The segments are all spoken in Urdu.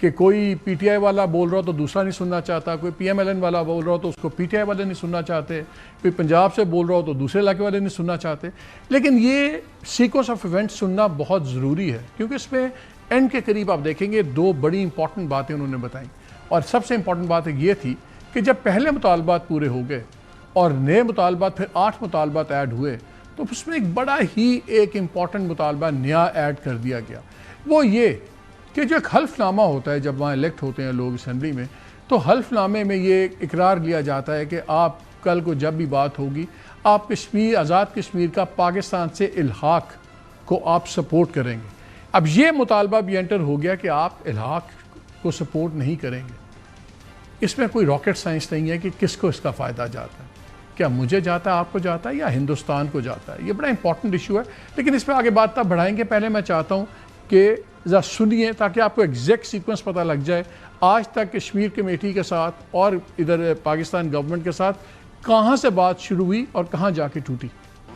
کہ کوئی پی ٹی آئی والا بول رہا ہو تو دوسرا نہیں سننا چاہتا, کوئی پی ایم ایل این والا بول رہا ہو تو اس کو پی ٹی آئی والے نہیں سننا چاہتے, کوئی پنجاب سے بول رہا ہو تو دوسرے علاقے والے نہیں سننا چاہتے. لیکن یہ سیکوینس آف ایونٹس سننا بہت ضروری ہے, کیونکہ اس میں اینڈ کے قریب آپ دیکھیں گے دو بڑی امپورٹنٹ باتیں انہوں نے بتائیں. اور سب سے امپورٹنٹ بات یہ تھی کہ جب پہلے مطالبات پورے ہو گئے اور نئے مطالبات پھر 8 مطالبات ایڈ ہوئے, تو اس میں ایک بڑا ہی ایک امپورٹنٹ مطالبہ نیا ایڈ کر دیا گیا. وہ یہ کہ جو ایک حلف نامہ ہوتا ہے جب وہاں الیکٹ ہوتے ہیں لوگ اسمبلی میں, تو حلف نامے میں یہ اقرار لیا جاتا ہے کہ آپ کل کو جب بھی بات ہوگی آپ کشمیر, آزاد کشمیر کا پاکستان سے الحاق کو آپ سپورٹ کریں گے. اب یہ مطالبہ بھی انٹر ہو گیا کہ آپ الحاق کو سپورٹ نہیں کریں گے. اس میں کوئی راکٹ سائنس نہیں ہے کہ کس کو اس کا فائدہ جاتا ہے, کیا مجھے جاتا ہے, آپ کو جاتا ہے, یا ہندوستان کو جاتا ہے. یہ بڑا امپورٹنٹ ایشو ہے, لیکن اس پہ آگے بات تب بڑھائیں گے. پہلے میں چاہتا ہوں کہ ذرا سنیے تاکہ آپ کو ایگزیکٹ سیکوینس پتہ لگ جائے آج تک کشمیر کمیٹی کے ساتھ اور ادھر پاکستان گورنمنٹ کے ساتھ کہاں سے بات شروع ہوئی اور کہاں جا کے ٹوٹی.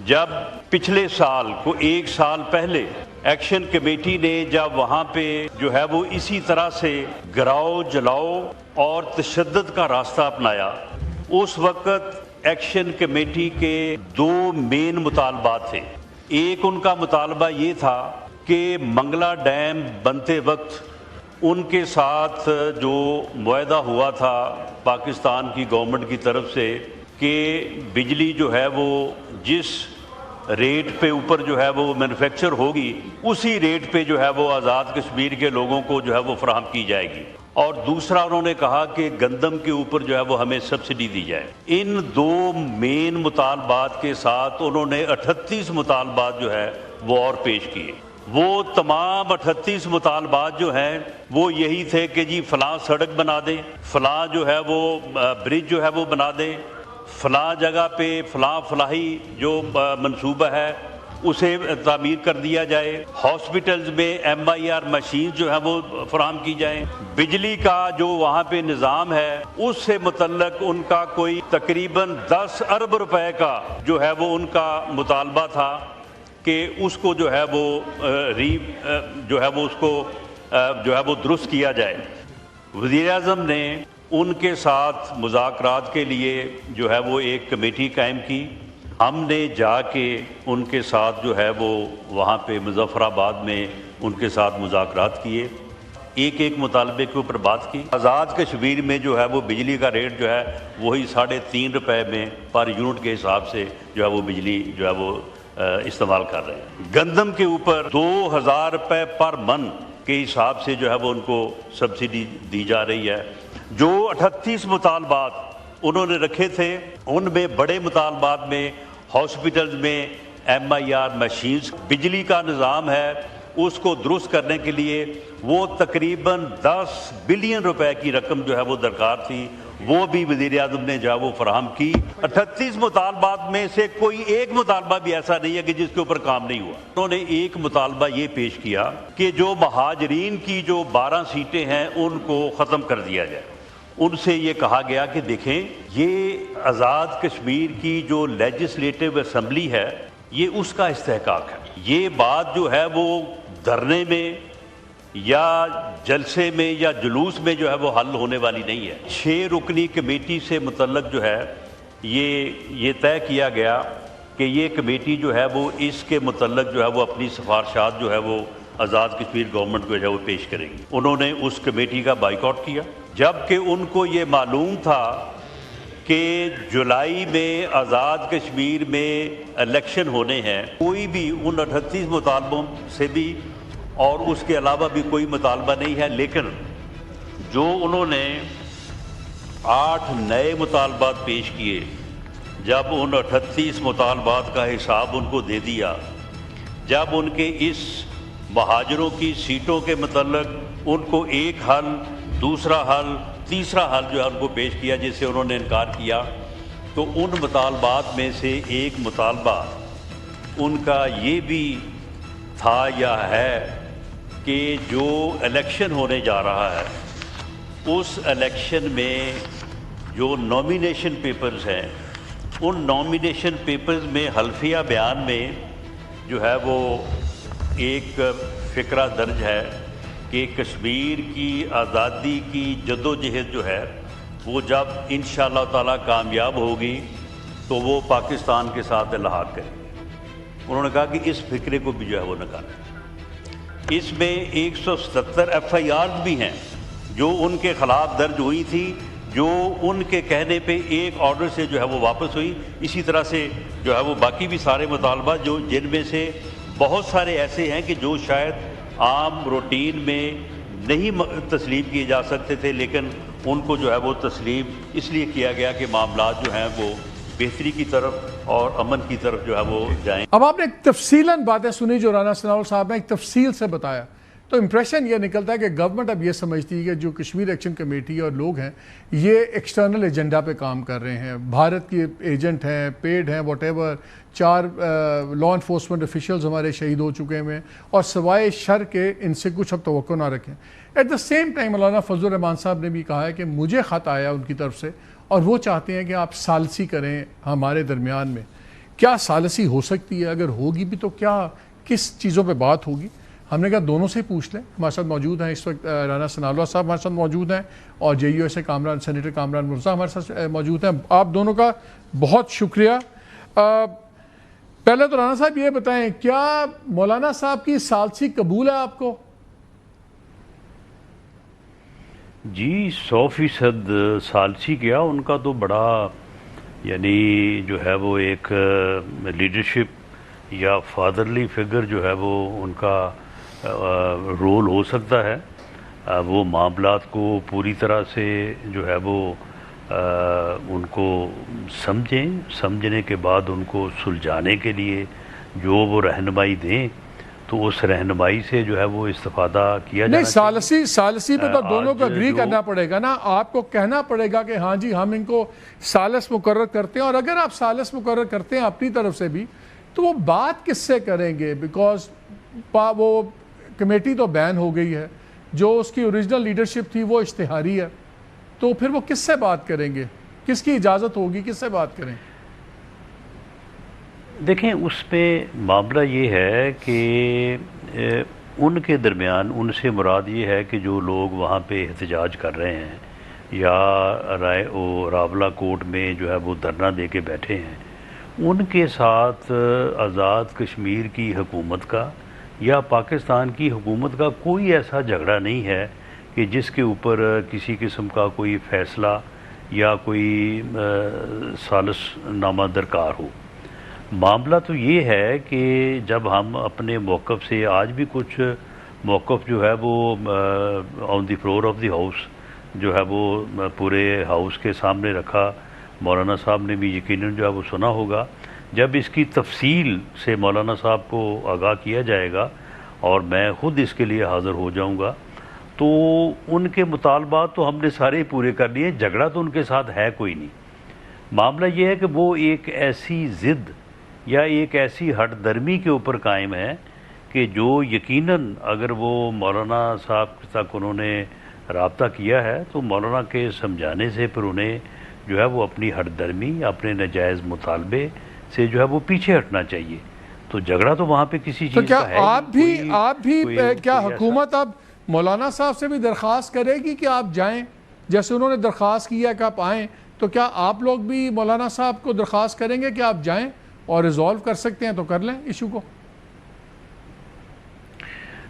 جب پچھلے سال کو 1 سال پہلے ایکشن کمیٹی نے جب وہاں پہ جو ہے وہ اسی طرح سے گراؤ جلاؤ اور تشدد کا راستہ اپنایا, اس وقت ایکشن کمیٹی کے 2 مین مطالبات تھے. ایک ان کا مطالبہ یہ تھا کہ منگلا ڈیم بنتے وقت ان کے ساتھ جو معاہدہ ہوا تھا پاکستان کی گورنمنٹ کی طرف سے کہ بجلی جو ہے وہ جس ریٹ پہ اوپر جو ہے وہ مینوفیکچر ہوگی اسی ریٹ پہ جو ہے وہ آزاد کشمیر کے لوگوں کو جو ہے وہ فراہم کی جائے گی. اور دوسرا انہوں نے کہا کہ گندم کے اوپر جو ہے وہ ہمیں سبسڈی دی جائے. ان 2 مین مطالبات کے ساتھ انہوں نے 38 مطالبات جو ہے وہ اور پیش کیے. وہ تمام 38 مطالبات جو ہیں وہ یہی تھے کہ جی فلاں سڑک بنا دیں, فلاں جو ہے وہ برج جو ہے وہ بنا دیں, فلاں جگہ پہ فلاں فلاحی جو منصوبہ ہے اسے تعمیر کر دیا جائے, ہاسپٹلز میں MIR مشین جو ہے وہ فراہم کی جائیں. بجلی کا جو وہاں پہ نظام ہے اس سے متعلق ان کا کوئی تقریباً 10 ارب روپے کا جو ہے وہ ان کا مطالبہ تھا کہ اس کو جو ہے وہ جو ہے وہ اس کو جو ہے وہ درست کیا جائے. وزیر اعظم نے ان کے ساتھ مذاکرات کے لیے جو ہے وہ ایک کمیٹی قائم کی. ہم نے جا کے ان کے ساتھ جو ہے وہ وہاں پہ مظفر آباد میں ان کے ساتھ مذاکرات کیے, ایک مطالبے کے اوپر بات کی. آزاد کشمیر میں جو ہے وہ بجلی کا ریٹ جو ہے وہی 3.5 روپے میں پر یونٹ کے حساب سے جو ہے وہ بجلی جو ہے وہ استعمال کر رہے ہیں. گندم کے اوپر 2000 روپے پر من کے حساب سے جو ہے وہ ان کو سبسڈی دی جا رہی ہے. جو 38 مطالبات انہوں نے رکھے تھے ان میں بڑے مطالبات میں ہاسپٹلز میں MIR مشینز, بجلی کا نظام ہے اس کو درست کرنے کے لیے وہ تقریباً 10 بلین روپے کی رقم جو ہے وہ درکار تھی, وہ بھی وزیر اعظم نے جو ہے وہ فراہم کی. 38 مطالبات میں سے کوئی ایک مطالبہ بھی ایسا نہیں ہے کہ جس کے اوپر کام نہیں ہوا. انہوں نے ایک مطالبہ یہ پیش کیا کہ جو مہاجرین کی جو 12 سیٹیں ہیں ان کو ختم کر دیا جائے. ان سے یہ کہا گیا کہ دیکھیں یہ آزاد کشمیر کی جو لیجسلیٹو اسمبلی ہے یہ اس کا استحقاق ہے, یہ بات جو ہے وہ دھرنے میں یا جلسے میں یا جلوس میں جو ہے وہ حل ہونے والی نہیں ہے. 6 رکنی کمیٹی سے متعلق جو ہے یہ طے کیا گیا کہ یہ کمیٹی جو ہے وہ اس کے متعلق جو ہے وہ اپنی سفارشات جو ہے وہ آزاد کشمیر گورنمنٹ کو جو ہے وہ پیش کریں گی. انہوں نے اس کمیٹی کا بائیکاٹ کیا جبکہ ان کو یہ معلوم تھا کہ جولائی میں آزاد کشمیر میں الیکشن ہونے ہیں. کوئی بھی ان 38 مطالبوں سے بھی اور اس کے علاوہ بھی کوئی مطالبہ نہیں ہے, لیکن جو انہوں نے 8 نئے مطالبات پیش کیے, جب ان 38 مطالبات کا حساب ان کو دے دیا, جب ان کے اس مہاجروں کی سیٹوں کے متعلق ان کو ایک حل, دوسرا حل, تیسرا حل جو ہے ان کو پیش کیا جس سے انہوں نے انکار کیا, تو ان مطالبات میں سے ایک مطالبہ ان کا یہ بھی تھا یا ہے کہ جو الیکشن ہونے جا رہا ہے اس الیکشن میں جو نامینیشن پیپرز ہیں ان نامینیشن پیپرز میں حلفیہ بیان میں جو ہے وہ ایک فقرہ درج ہے کہ کشمیر کی آزادی کی جدوجہد جو ہے وہ جب انشاءاللہ تعالیٰ کامیاب ہوگی تو وہ پاکستان کے ساتھ الحاق کرے. انہوں نے کہا کہ اس فکرے کو بھی جو ہے وہ نکالیں. اس میں 177 FIRs بھی ہیں جو ان کے خلاف درج ہوئی تھی، جو ان کے کہنے پہ ایک آرڈر سے جو ہے وہ واپس ہوئی. اسی طرح سے جو ہے وہ باقی بھی سارے مطالبات جن میں سے بہت سارے ایسے ہیں کہ جو شاید عام روٹین میں نہیں تسلیم کیے جا سکتے تھے، لیکن ان کو جو ہے وہ تسلیم اس لیے کیا گیا کہ معاملات جو ہیں وہ بہتری کی طرف اور امن کی طرف جو ہے وہ جائیں. اب آپ نے ایک تفصیلاً باتیں سنی جو رانا ثناءاللہ صاحب نے ایک تفصیل سے بتایا، تو امپریشن یہ نکلتا ہے کہ گورنمنٹ اب یہ سمجھتی ہے کہ جو کشمیر ایکشن کمیٹی اور لوگ ہیں یہ ایکسٹرنل ایجنڈا پہ کام کر رہے ہیں، بھارت کے ایجنٹ ہیں، پیڈ ہیں، what ever. 4 law enforcement officials ہمارے شہید ہو چکے ہیں اور سوائے شر کے ان سے کچھ اب توقع نہ رکھیں. ایٹ دا سیم ٹائم مولانا فضل الرحمان صاحب نے بھی کہا ہے کہ مجھے خط آیا ان کی طرف سے اور وہ چاہتے ہیں کہ آپ ثالثی کریں ہمارے درمیان میں. کیا ثالثی ہو سکتی ہے؟ اگر ہوگی بھی تو کیا کس چیزوں پہ بات ہوگی؟ ہم نے کہا دونوں سے پوچھ لیں. ہمارے ساتھ موجود ہیں اس وقت رانا ثناءاللہ صاحب ہمارے ساتھ موجود ہیں اور JUSA کامران سینیٹر کامران مرزا ہمارے ساتھ موجود ہیں. آپ دونوں کا بہت شکریہ. پہلے تو رانا صاحب یہ بتائیں کیا مولانا صاحب کی ثالثی قبول ہے آپ کو؟ جی 100% ثالثی کیا، ان کا تو بڑا یعنی جو ہے وہ ایک لیڈرشپ یا فادرلی فگر جو ہے وہ ان کا رول ہو سکتا ہے. وہ معاملات کو پوری طرح سے جو ہے وہ ان کو سمجھنے کے بعد ان کو سلجھانے کے لیے جو وہ رہنمائی دیں تو اس رہنمائی سے جو ہے وہ استفادہ کیا جانا نہیں. ثالثی پہ تو دونوں کو اگری کرنا پڑے گا نا. آپ کو کہنا پڑے گا کہ ہاں جی ہم ان کو ثالث مقرر کرتے ہیں، اور اگر آپ ثالث مقرر کرتے ہیں اپنی طرف سے بھی تو وہ بات کس سے کریں گے؟ بیکاز وہ کمیٹی تو بین ہو گئی ہے، جو اس کی اوریجنل لیڈرشپ تھی وہ اشتہاری ہے، تو پھر وہ کس سے بات کریں گے؟ کس کی اجازت ہوگی؟ کس سے بات کریں؟ دیکھیں اس پہ معاملہ یہ ہے کہ ان کے درمیان ان سے مراد یہ ہے کہ جو لوگ وہاں پہ احتجاج کر رہے ہیں یا راولہ کوٹ میں جو ہے وہ دھرنا دے کے بیٹھے ہیں، ان کے ساتھ آزاد کشمیر کی حکومت کا یا پاکستان کی حکومت کا کوئی ایسا جھگڑا نہیں ہے کہ جس کے اوپر کسی قسم کا کوئی فیصلہ یا کوئی ثالث نامہ درکار ہو. معاملہ تو یہ ہے کہ جب ہم اپنے موقف سے آج بھی کچھ موقف جو ہے وہ آن دی فلور آف دی ہاؤس جو ہے وہ پورے ہاؤس کے سامنے رکھا، مولانا صاحب نے بھی یقیناً جو ہے وہ سنا ہوگا. جب اس کی تفصیل سے مولانا صاحب کو آگاہ کیا جائے گا اور میں خود اس کے لیے حاضر ہو جاؤں گا تو ان کے مطالبات تو ہم نے سارے پورے کر لیے. جھگڑا تو ان کے ساتھ ہے کوئی نہیں. معاملہ یہ ہے کہ وہ ایک ایسی ضد یا ایک ایسی ہٹ درمی کے اوپر قائم ہے کہ جو یقیناً اگر وہ مولانا صاحب تک انہوں نے رابطہ کیا ہے تو مولانا کے سمجھانے سے پھر انہیں جو ہے وہ اپنی ہٹ درمی اپنے ناجائز مطالبے سے جو ہے وہ پیچھے ہٹنا چاہیے. تو جھگڑا تو وہاں پہ کسی چیز کا ہے. تو آپ بھی کیا حکومت اب مولانا صاحب سے بھی درخواست کرے گی کہ آپ جائیں، جیسے انہوں نے درخواست کیا کہ آپ آئیں، تو کیا آپ لوگ بھی مولانا صاحب کو درخواست کریں گے کہ آپ جائیں اور ریزالو کر سکتے ہیں تو کر لیں ایشو کو؟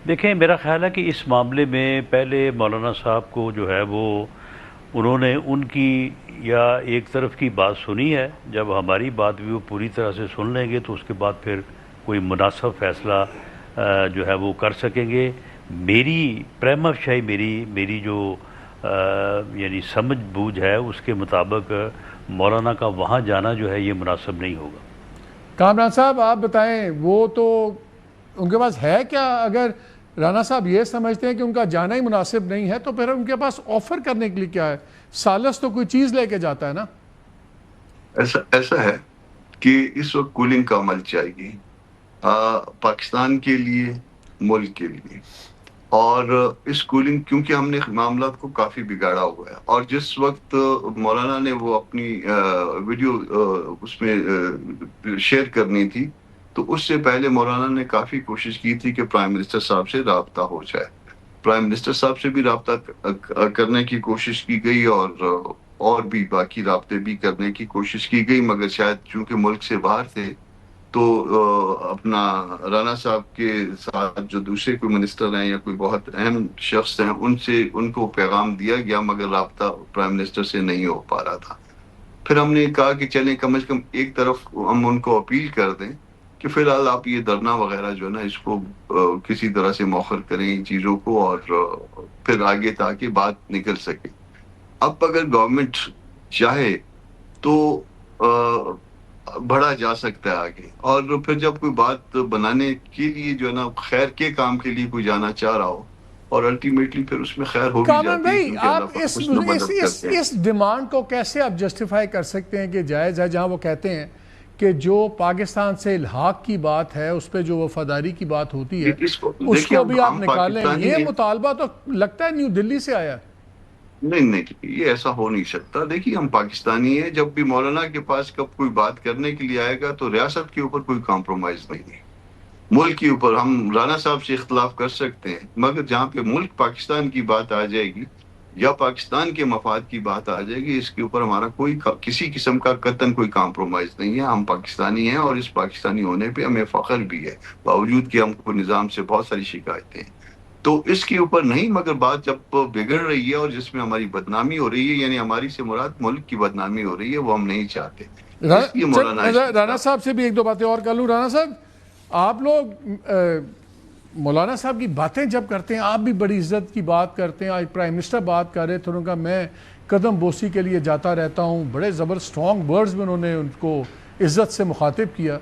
دیکھیں میرا خیال ہے کہ اس معاملے میں پہلے مولانا صاحب کو جو ہے وہ انہوں نے ان کی یا ایک طرف کی بات سنی ہے. جب ہماری بات بھی وہ پوری طرح سے سن لیں گے تو اس کے بعد پھر کوئی مناسب فیصلہ جو ہے وہ کر سکیں گے. میری پریما فشائی میری جو یعنی سمجھ بوجھ ہے اس کے مطابق مولانا کا وہاں جانا جو ہے یہ مناسب نہیں ہوگا. کامران صاحب آپ بتائیں، وہ تو ان کے پاس ہے کیا؟ اگر رانا صاحب یہ سمجھتے ہیں کہ ان کا جانا ہی مناسب نہیں ہے تو پھر ان کے پاس آفر کرنے کے لیے کیا ہے؟ ثالث تو کوئی چیز لے کے جاتا ہے نا. ایسا ہے کہ اس وقت کولنگ کا عمل چاہیے پاکستان کے لیے، ملک کے لیے، اور اس کولنگ کیونکہ ہم نے معاملات کو کافی بگاڑا ہوا ہے، اور جس وقت مولانا نے وہ اپنی ویڈیو اس میں شیئر کرنی تھی تو اس سے پہلے مولانا نے کافی کوشش کی تھی کہ پرائم منسٹر صاحب سے رابطہ ہو جائے، پرائم منسٹر صاحب سے بھی رابطہ کرنے کی کوشش کی گئی اور بھی باقی رابطے بھی کرنے کی کوشش کی گئی، مگر شاید چونکہ ملک سے باہر تھے تو اپنا رانا صاحب کے ساتھ جو دوسرے کوئی منسٹر ہیں یا کوئی بہت اہم شخص ہیں ان کو پیغام دیا گیا، مگر رابطہ پرائم منسٹر سے نہیں ہو پا رہا تھا۔ پھر ہم نے کہا کہ چلیں کم از کم ایک طرف ہم ان کو اپیل کر دیں کہ فی الحال آپ یہ دھرنا وغیرہ جو ہے نا اس کو کسی طرح سے مؤخر کریں ان چیزوں کو، اور پھر آگے تاکہ بات نکل سکے۔ اب اگر گورنمنٹ چاہے تو بڑھا جا سکتا ہے آگے، اور پھر جب کوئی بات بنانے کے لیے جو ہے نا خیر کے کام کے لیے کوئی جانا چاہ رہا ہو اور الٹیمیٹلی پھر اس میں خیر ہو بھی جاتی ہے، کیونکہ اللہ پاک کچھ نہ مدد کرتے ہیں۔ اس ڈیمانڈ کو کیسے آپ جسٹیفائی کر سکتے ہیں کہ جائز ہے، جہاں وہ کہتے ہیں کہ جو پاکستان سے الحاق کی بات ہے اس پہ جو وفاداری کی بات ہوتی ہے اس کو بھی آپ نکالیں؟ یہ مطالبہ تو لگتا ہے نیو دلی سے آیا ہے۔ نہیں یہ ایسا ہو نہیں سکتا۔ دیکھیے ہم پاکستانی ہیں، جب بھی مولانا کے پاس کب کوئی بات کرنے کے لیے آئے گا تو ریاست کے اوپر کوئی کمپرومائز نہیں ہے، ملک کے اوپر ہم رانا صاحب سے اختلاف کر سکتے ہیں، مگر جہاں پہ ملک پاکستان کی بات آ جائے گی یا پاکستان کے مفاد کی بات آ جائے گی، اس کے اوپر ہمارا کوئی کسی قسم کا قطعاً کوئی کمپرومائز نہیں ہے۔ ہم پاکستانی ہیں اور اس پاکستانی ہونے پہ ہمیں فخر بھی ہے، باوجود کہ ہم کو نظام سے بہت ساری شکایتیں ہیں، تو اس کے اوپر نہیں۔ مگر بات جب بگڑ رہی ہے اور جس میں ہماری بدنامی ہو رہی ہے، یعنی ہماری سے مراد ملک کی بدنامی ہو رہی ہے، وہ ہم نہیں چاہتے۔ رانا صاحب سے بھی ایک دو باتیں اور کر لوں۔ رانا صاحب، آپ لوگ مولانا صاحب کی باتیں جب کرتے ہیں آپ بھی بڑی عزت کی بات کرتے ہیں، آج پرائم منسٹر بات کر رہے تھے، انہوں نے کہا میں قدم بوسی کے لیے جاتا رہتا ہوں، بڑے زبردست اسٹرانگ ورڈز میں انہوں نے ان کو عزت سے مخاطب کیا۔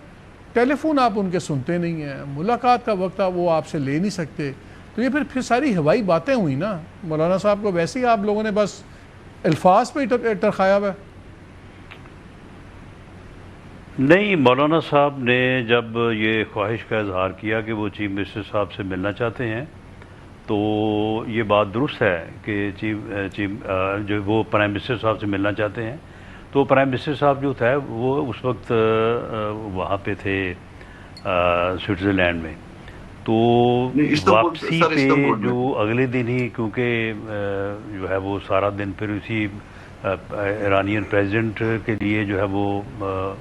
ٹیلی فون آپ ان کے سنتے نہیں ہیں، ملاقات کا وقت وہ آپ سے لے نہیں سکتے، تو یہ پھر ساری ہوائی باتیں ہوئی نا۔ مولانا صاحب کو ویسے ہی آپ لوگوں نے بس الفاظ پہ ٹرخایا ہوا ہے۔ نہیں، مولانا صاحب نے جب یہ خواہش کا اظہار کیا کہ وہ چیف منسٹر صاحب سے ملنا چاہتے ہیں تو یہ بات درست ہے کہ جو وہ پرائم منسٹر صاحب سے ملنا چاہتے ہیں، تو پرائم منسٹر صاحب جو تھا وہ اس وقت وہاں پہ تھے سوئٹزرلینڈ میں، تو واپسی پہ جو اگلے دن ہی کیونکہ جو ہے وہ سارا دن پھر اسی ایرانین پریزیڈنٹ کے لیے جو ہے وہ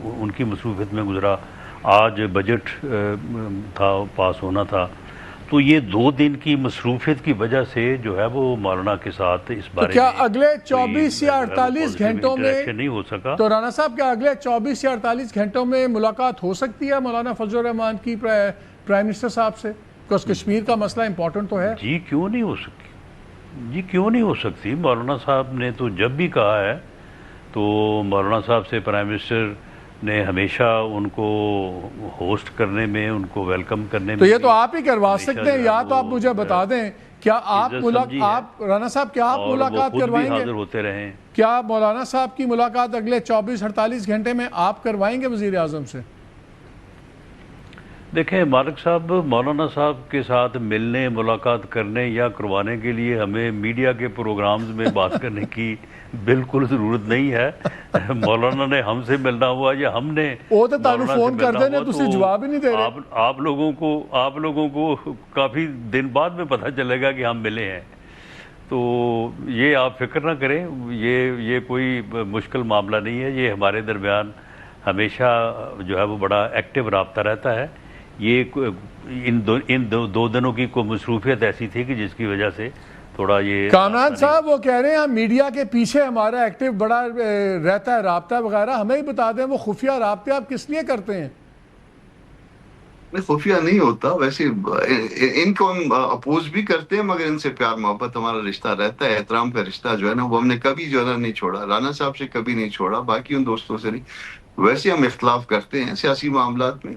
ان کی مصروفیت میں گزرا، آج بجٹ تھا پاس ہونا تھا، تو یہ 2 دن کی مصروفیت کی وجہ سے جو ہے وہ مولانا کے ساتھ اس بارے میں کیا اگلے 24 یا 48 گھنٹوں میں نہیں ہو سکا؟ تو رانا صاحب کیا اگلے 24 یا 48 گھنٹوں میں ملاقات ہو سکتی ہے مولانا فضل الرحمان کی پرائم منسٹر صاحب سے؟ کیونکہ کشمیر کا مسئلہ امپورٹنٹ تو ہے۔ جی کیوں نہیں ہو سکتی، جی کیوں نہیں ہو سکتی؟ مولانا صاحب نے تو جب بھی کہا ہے تو مولانا صاحب سے پرائم منسٹر نے ہمیشہ ان کو ہوسٹ کرنے میں، ان کو ویلکم کرنے میں، تو یہ تو آپ ہی کروا سکتے ہیں، یا تو آپ مجھے بتا دیں کیا آپ رانا صاحب کیا آپ ملاقات کروائیں گے؟ حاضر ہوتے رہیں۔ کیا مولانا صاحب کی ملاقات اگلے 24-48 گھنٹے میں آپ کروائیں گے وزیر اعظم سے؟ دیکھیں مالک صاحب، مولانا صاحب کے ساتھ ملنے، ملاقات کرنے یا کروانے کے لیے ہمیں میڈیا کے پروگرامز میں بات کرنے کی بالکل ضرورت نہیں ہے۔ مولانا نے ہم سے ملنا ہوا یا ہم نے وہ تو تعلق فون کر دینے تو اسے جواب ہی نہیں دے رہے۔ آپ لوگوں کو کافی دن بعد میں پتہ چلے گا کہ ہم ملے ہیں، تو یہ آپ فکر نہ کریں، یہ کوئی مشکل معاملہ نہیں ہے۔ یہ ہمارے درمیان ہمیشہ جو ہے وہ بڑا ایکٹیو رابطہ رہتا ہے۔ یہ ان 2 دنوں کی کوئی مصروفیت ایسی تھی کہ جس کی وجہ سے تھوڑا یہ کامران صاحب وہ کہہ رہے ہیں میڈیا کے پیچھے ہمارا ایکٹیو بڑا رہتا ہے رابطہ وغیرہ، ہمیں ہی بتا دیں وہ خفیہ رابطے آپ کس لیے کرتے ہیں؟ خفیہ نہیں ہوتا، ویسے ان کو ہم اپوز بھی کرتے ہیں، مگر ان سے پیار محبت ہمارا رشتہ رہتا ہے، احترام کا رشتہ جو ہے نا وہ ہم نے کبھی جو ہے نا نہیں چھوڑا، رانا صاحب سے کبھی نہیں چھوڑا، باقی ان دوستوں سے نہیں۔ ویسے ہم اختلاف کرتے ہیں سیاسی معاملات میں،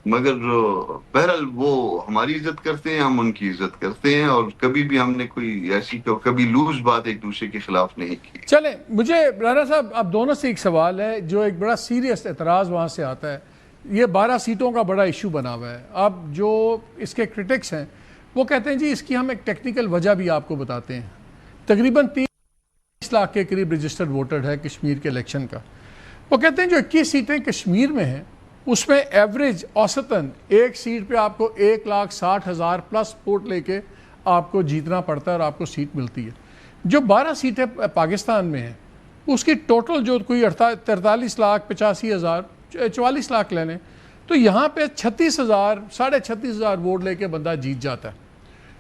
مگر بہرحال وہ ہماری عزت کرتے ہیں، ہم ان کی عزت کرتے ہیں، اور کبھی بھی ہم نے کوئی ایسی کبھی لوز بات ایک دوسرے کے خلاف نہیں کی۔ چلیں مجھے رانا صاحب اب دونوں سے ایک سوال ہے جو ایک بڑا سیریس اعتراض وہاں سے آتا ہے، یہ 12 سیٹوں کا بڑا ایشو بنا ہوا ہے۔ اب جو اس کے کرٹکس ہیں وہ کہتے ہیں جی اس کی ہم ایک ٹیکنیکل وجہ بھی آپ کو بتاتے ہیں۔ تقریباً 30 لاکھ کے قریب رجسٹرڈ ووٹر ہے کشمیر کے الیکشن کا۔ وہ کہتے ہیں جو 21 سیٹیں کشمیر میں ہیں اس میں ایوریج اوسطاً ایک سیٹ پہ آپ کو 1,60,000 پلس ووٹ لے کے آپ کو جیتنا پڑتا ہے اور آپ کو سیٹ ملتی ہے. جو 12 سیٹیں پاکستان میں ہیں اس کی ٹوٹل جو کوئی 43,85,000 44 لاکھ لے لیں تو یہاں پہ 36,000 36,500 ووٹ لے کے بندہ جیت جاتا ہے.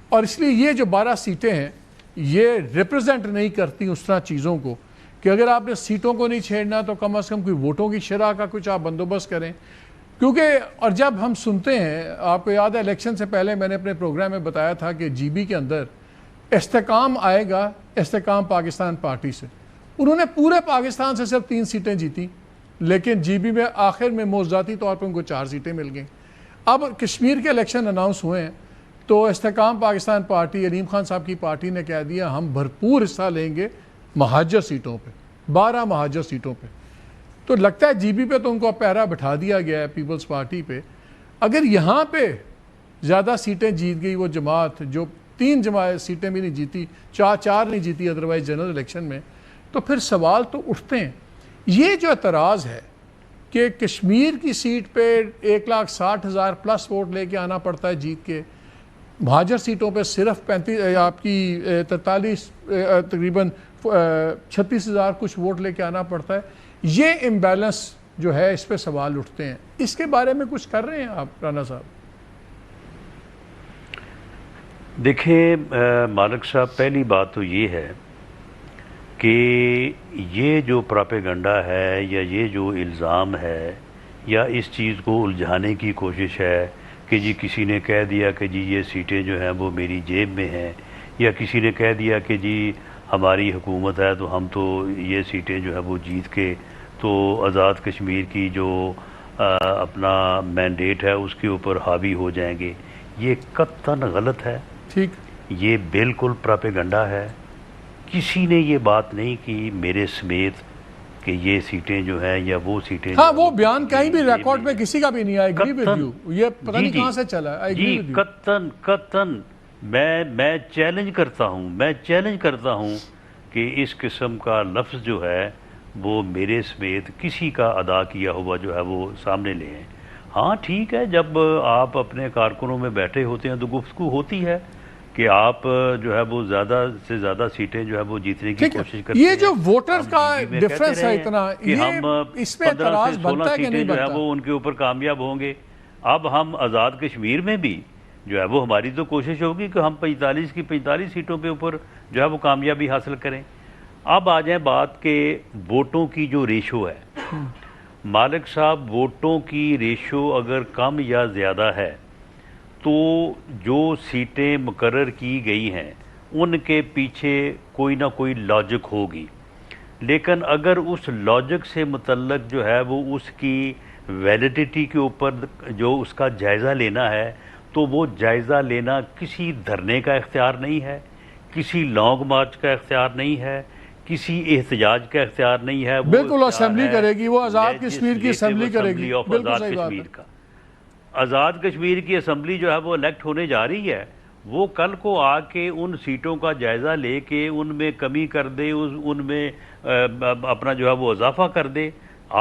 اور اس لیے یہ جو 12 سیٹیں ہیں یہ ریپرزینٹ نہیں کرتی اس طرح چیزوں کو کہ اگر آپ نے سیٹوں کو نہیں چھیڑنا تو کم از کم کوئی ووٹوں کی شرح کا کچھ آپ بندوبست کریں. کیونکہ اور جب ہم سنتے ہیں, آپ کو یاد ہے الیکشن سے پہلے میں نے اپنے پروگرام میں بتایا تھا کہ جی بی کے اندر استحکام آئے گا, استحکام پاکستان پارٹی سے. انہوں نے پورے پاکستان سے صرف 3 سیٹیں جیتی, لیکن جی بی میں آخر میں موضوعاتی طور پر ان کو 4 سیٹیں مل گئیں. اب کشمیر کے الیکشن اناؤنس ہوئے ہیں تو استحکام پاکستان پارٹی, علیم خان صاحب کی پارٹی نے کہہ دیا ہم بھرپور حصہ لیں گے مہاجر سیٹوں پہ, 12 مہاجر سیٹوں پہ. تو لگتا ہے جی بی پہ تو ان کو پہرا بٹھا دیا گیا ہے پیپلز پارٹی پہ. اگر یہاں پہ زیادہ سیٹیں جیت گئی وہ جماعت جو 3 سیٹیں بھی نہیں جیتی, 4 نہیں جیتی ادروائز جنرل الیکشن میں, تو پھر سوال تو اٹھتے ہیں. یہ جو اعتراض ہے کہ کشمیر کی سیٹ پہ 1,60,000 پلس ووٹ لے کے آنا پڑتا ہے جیت کے, مہاجر سیٹوں پہ صرف 35 آپ کی 43 تقریباً 36,000 کچھ ووٹ لے کے آنا پڑتا ہے, یہ امبیلنس جو ہے اس پہ سوال اٹھتے ہیں. اس کے بارے میں کچھ کر رہے ہیں آپ رانا صاحب؟ دیکھیں مالک صاحب, پہلی بات تو یہ ہے کہ یہ جو پراپیگنڈا ہے یا یہ جو الزام ہے یا اس چیز کو الجھانے کی کوشش ہے کہ جی کسی نے کہہ دیا کہ جی یہ سیٹیں جو ہیں وہ میری جیب میں ہیں, یا کسی نے کہہ دیا کہ جی ہماری حکومت ہے تو ہم تو یہ سیٹیں جو ہے وہ جیت کے تو آزاد کشمیر کی جو اپنا مینڈیٹ ہے اس کے اوپر حاوی ہو جائیں گے. یہ قطعاً غلط ہے. ٹھیک, یہ بالکل پراپیگنڈا ہے. کسی نے یہ بات نہیں کی میرے سمیت کہ یہ سیٹیں جو ہیں یا وہ سیٹیں, ہاں وہ بیان کہیں بھی ریکارڈ میں کسی کا بھی نہیں آئے. ایگری ود یو, یہ پتہ نہیں کہاں سے چلا ہے. جی قطعاً میں چیلنج کرتا ہوں کہ اس قسم کا لفظ جو ہے وہ میرے سمیت کسی کا ادا کیا ہوا جو ہے وہ سامنے لے آئیں. ہاں ٹھیک ہے, جب آپ اپنے کارکنوں میں بیٹھے ہوتے ہیں تو گفتگو ہوتی ہے کہ آپ جو ہے وہ زیادہ سے زیادہ سیٹیں جو ہے وہ جیتنے کی کوشش کرتے ہیں. یہ جو ووٹر کا ڈیفرنس ہے اتنا, کہ ہم اس پہ اعتراض 15 سے 16 بنتا ہے کہ سیٹیں نہیں جو ہے بنتا؟ وہ ان کے اوپر کامیاب ہوں گے. اب ہم آزاد کشمیر میں بھی جو ہے وہ ہماری تو کوشش ہوگی کہ ہم 45 کی 45 سیٹوں کے اوپر جو ہے وہ کامیابی حاصل کریں. اب آ جائیں بات کہ ووٹوں کی جو ریشو ہے مالک صاحب, ووٹوں کی ریشو اگر کم یا زیادہ ہے تو جو سیٹیں مقرر کی گئی ہیں ان کے پیچھے کوئی نہ کوئی لاجک ہوگی. لیکن اگر اس لاجک سے متعلق جو ہے وہ اس کی ویلیڈیٹی کے اوپر جو اس کا جائزہ لینا ہے تو وہ جائزہ لینا کسی دھرنے کا اختیار نہیں ہے, کسی لانگ مارچ کا اختیار نہیں ہے, کسی احتجاج کا اختیار نہیں ہے. بالکل اسمبلی کرے گی, وہ آزاد کشمیر کی اسمبلی کرے گی. بالکل صحیح بات ہے. آزاد کشمیر کی اسمبلی جو ہے وہ الیکٹ ہونے جا رہی ہے, وہ کل کو آ کے ان سیٹوں کا جائزہ لے کے ان میں کمی کر دے, ان میں اپنا جو ہے وہ اضافہ کر دے.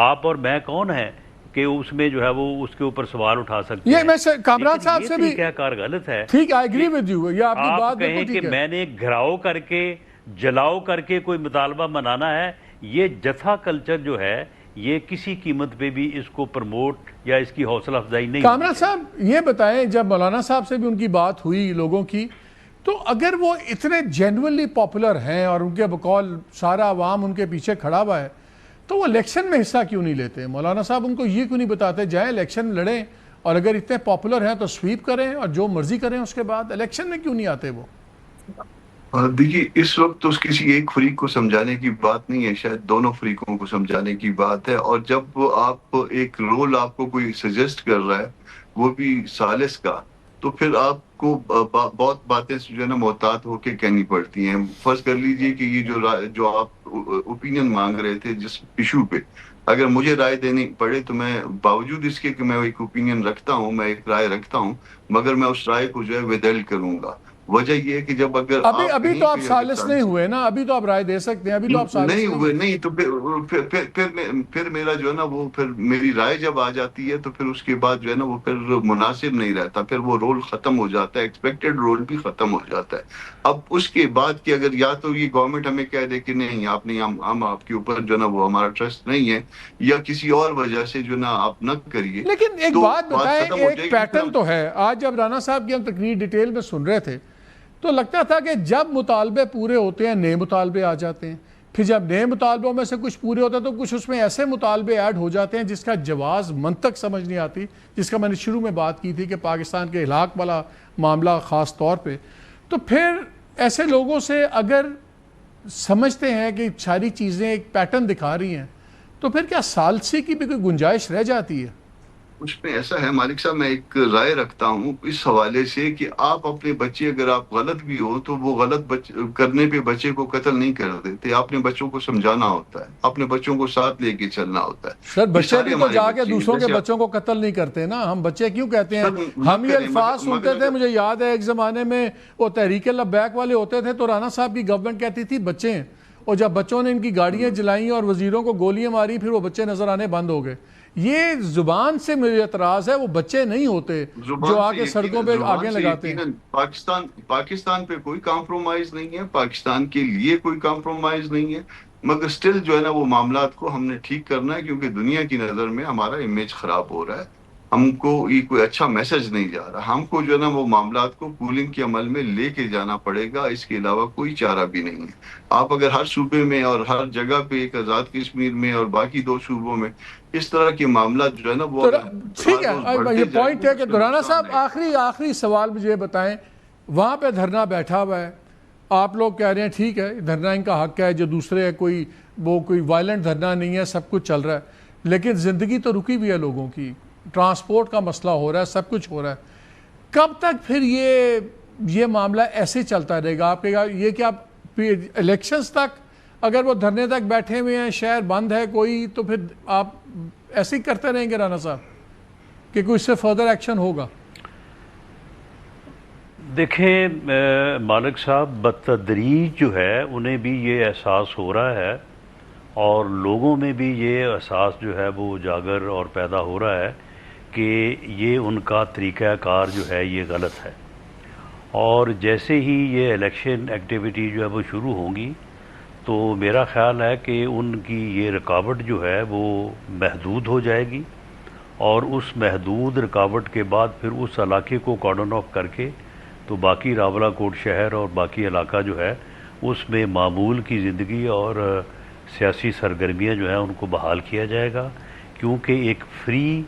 آپ اور میں کون ہیں کہ اس میں جو ہے وہ اس کے اوپر سوال اٹھا سکتے ہیں. یہ میں کامران صاحب سے بھی کیا کار غلط ہے. ٹھیک, آئی ایگری ود یو, یہ آپ کی بات آپ کہیں کہ میں نے گھراؤ کر کے جلاؤ کر کے کوئی مطالبہ منانا ہے, یہ جتھا کلچر جو ہے یہ کسی قیمت پہ بھی اس کو پرموٹ یا اس کی حوصلہ افزائی نہیں. کامران صاحب یہ بتائیں, جب مولانا صاحب سے بھی ان کی بات ہوئی لوگوں کی, تو اگر وہ اتنے جینوئنلی پاپولر ہیں اور ان کے بقول سارا عوام ان کے پیچھے کھڑا ہوا ہے تو وہ الیکشن میں حصہ کیوں نہیں لیتے؟ مولانا صاحب ان کو یہ کیوں نہیں بتاتے جائیں الیکشن لڑیں اور اگر اتنے پاپولر ہیں تو سویپ کریں اور جو مرضی کریں, اس کے بعد الیکشن میں کیوں نہیں آتے وہ؟ دیکھیے اس وقت تو کسی ایک فریق کو سمجھانے کی بات نہیں ہے, شاید دونوں فریقوں کو سمجھانے کی بات ہے. اور جب آپ ایک رول آپ کو کوئی سجیسٹ کر رہا ہے وہ بھی ثالث کا, تو پھر آپ کو بہت باتیں جو ہے نا محتاط ہو کے کہنی پڑتی ہیں. فرض کر لیجئے کہ یہ جو آپ اوپینین مانگ رہے تھے جس ایشو پہ, اگر مجھے رائے دینی پڑے تو میں باوجود اس کے کہ میں ایک اوپینین رکھتا ہوں, میں ایک رائے رکھتا ہوں, مگر میں اس رائے کو جو ہے ودہیلڈ کروں گا. وجہ یہ ہے کہ جب اگر ابھی تو آپ ثالث نہیں ہوئے نا, ابھی تو آپ رائے دے سکتے ہیں, ابھی تو آپ ثالث نہیں ہوئے. نہیں تو پھر میرا جو ہے نا وہ پھر میری رائے جب آ جاتی ہے تو پھر اس کے بعد جو ہے نا وہ پھر مناسب نہیں رہتا, پھر وہ رول ختم ہو جاتا ہے, ایکسپیکٹڈ رول بھی ختم ہو جاتا ہے. اب اس کے بعد کہ اگر یا تو یہ گورنمنٹ ہمیں کہہ دے کہ نہیں آپ نے, ہم آپ کے اوپر جو ہے نا وہ ہمارا ٹرسٹ نہیں ہے, یا کسی اور وجہ سے جو نا آپ نہ کریے. لیکن ایک بات بتائیں, ایک پیٹرن تو ہے. آج جب رانا صاحب کی ہم تقریر ڈیٹیل میں سن رہے تھے تو لگتا تھا کہ جب مطالبے پورے ہوتے ہیں نئے مطالبے آ جاتے ہیں, پھر جب نئے مطالبوں میں سے کچھ پورے ہوتے ہیں تو کچھ اس میں ایسے مطالبے ایڈ ہو جاتے ہیں جس کا جواز منطق سمجھ نہیں آتی, جس کا میں نے شروع میں بات کی تھی کہ پاکستان کے ہلاک والا معاملہ خاص طور پہ. تو پھر ایسے لوگوں سے اگر سمجھتے ہیں کہ ساری چیزیں ایک پیٹرن دکھا رہی ہیں تو پھر کیا ثالثی کی بھی کوئی گنجائش رہ جاتی ہے؟ اس میں ایسا ہے مالک صاحب, میں ایک رائے رکھتا ہوں اس حوالے سے کہ آپ اپنے بچے, اگر آپ غلط بھی ہو تو وہ غلط کرنے پہ بچے کو قتل نہیں کر دیتے. اپنے بچوں کو سمجھانا ہوتا ہے, اپنے بچوں کو ساتھ لے کے چلنا ہوتا ہے. سر بچے بھی تو جا کے دوسروں کے بچوں کو قتل نہیں کرتے نا, ہم بچے کیوں کہتے ہیں؟ ہم یہ الفاظ سنتے تھے, مجھے یاد ہے ایک زمانے میں وہ تحریک لبیک والے ہوتے تھے تو رانا صاحب کی گورنمنٹ کہتی تھی بچے ہیں, اور جب بچوں نے ان کی گاڑیاں جلائیں اور وزیروں کو گولیاں ماری پھر وہ بچے نظر آنے بند ہو گئے. یہ زبان سے مجھے اعتراض ہے, وہ بچے نہیں ہوتے جو آگے سڑکوں پہ آگے لگاتے ہیں. پاکستان پہ کوئی کمپرومائز نہیں ہے, پاکستان کے لیے کوئی کمپرومائز نہیں ہے, مگر سٹل جو ہے نا وہ معاملات کو ہم نے ٹھیک کرنا ہے کیونکہ دنیا کی نظر میں ہمارا امیج خراب ہو رہا ہے. ہم کو یہ کوئی اچھا میسج نہیں جا رہا. ہم کو جو ہے نا وہ معاملات کو کولنگ کے عمل میں لے کے جانا پڑے گا, اس کے علاوہ کوئی چارہ بھی نہیں ہے. آپ اگر ہر صوبے میں اور ہر جگہ پہ, ایک آزاد کشمیر میں اور باقی 2 صوبوں میں اس طرح کے معاملات جو ہے نا وہ ٹھیک ہے, یہ پوائنٹ ہے کہ رانا صاحب آخری سوال مجھے بتائیں, وہاں پہ دھرنا بیٹھا ہوا ہے, آپ لوگ کہہ رہے ہیں ٹھیک ہے دھرنا ان کا حق ہے, جو دوسرے ہے کوئی وائلنٹ دھرنا نہیں ہے, سب کچھ چل رہا ہے, لیکن زندگی تو رکی بھی ہے لوگوں کی, ٹرانسپورٹ کا مسئلہ ہو رہا ہے, سب کچھ ہو رہا ہے. کب تک پھر یہ معاملہ ایسے چلتا رہے گا؟ آپ کہے گا یہ کہ آپ الیکشنز تک اگر وہ دھرنے تک بیٹھے ہوئے ہیں, شہر بند ہے کوئی, تو پھر آپ ایسے ہی کرتے رہیں گے رانا صاحب کہ کوئی اس سے فردر ایکشن ہوگا؟ دیکھیں مالک صاحب, بتدریج جو ہے انہیں بھی یہ احساس ہو رہا ہے اور لوگوں میں بھی یہ احساس جو ہے وہ اجاگر اور پیدا ہو رہا ہے کہ یہ ان کا طریقہ کار جو ہے یہ غلط ہے. اور جیسے ہی یہ الیکشن ایکٹیویٹی جو ہے وہ شروع ہوں گی تو میرا خیال ہے کہ ان کی یہ رکاوٹ جو ہے وہ محدود ہو جائے گی, اور اس محدود رکاوٹ کے بعد پھر اس علاقے کو کارڈن آف کر کے تو باقی راولہ کوٹ شہر اور باقی علاقہ جو ہے اس میں معمول کی زندگی اور سیاسی سرگرمیاں جو ہیں ان کو بحال کیا جائے گا, کیونکہ ایک فری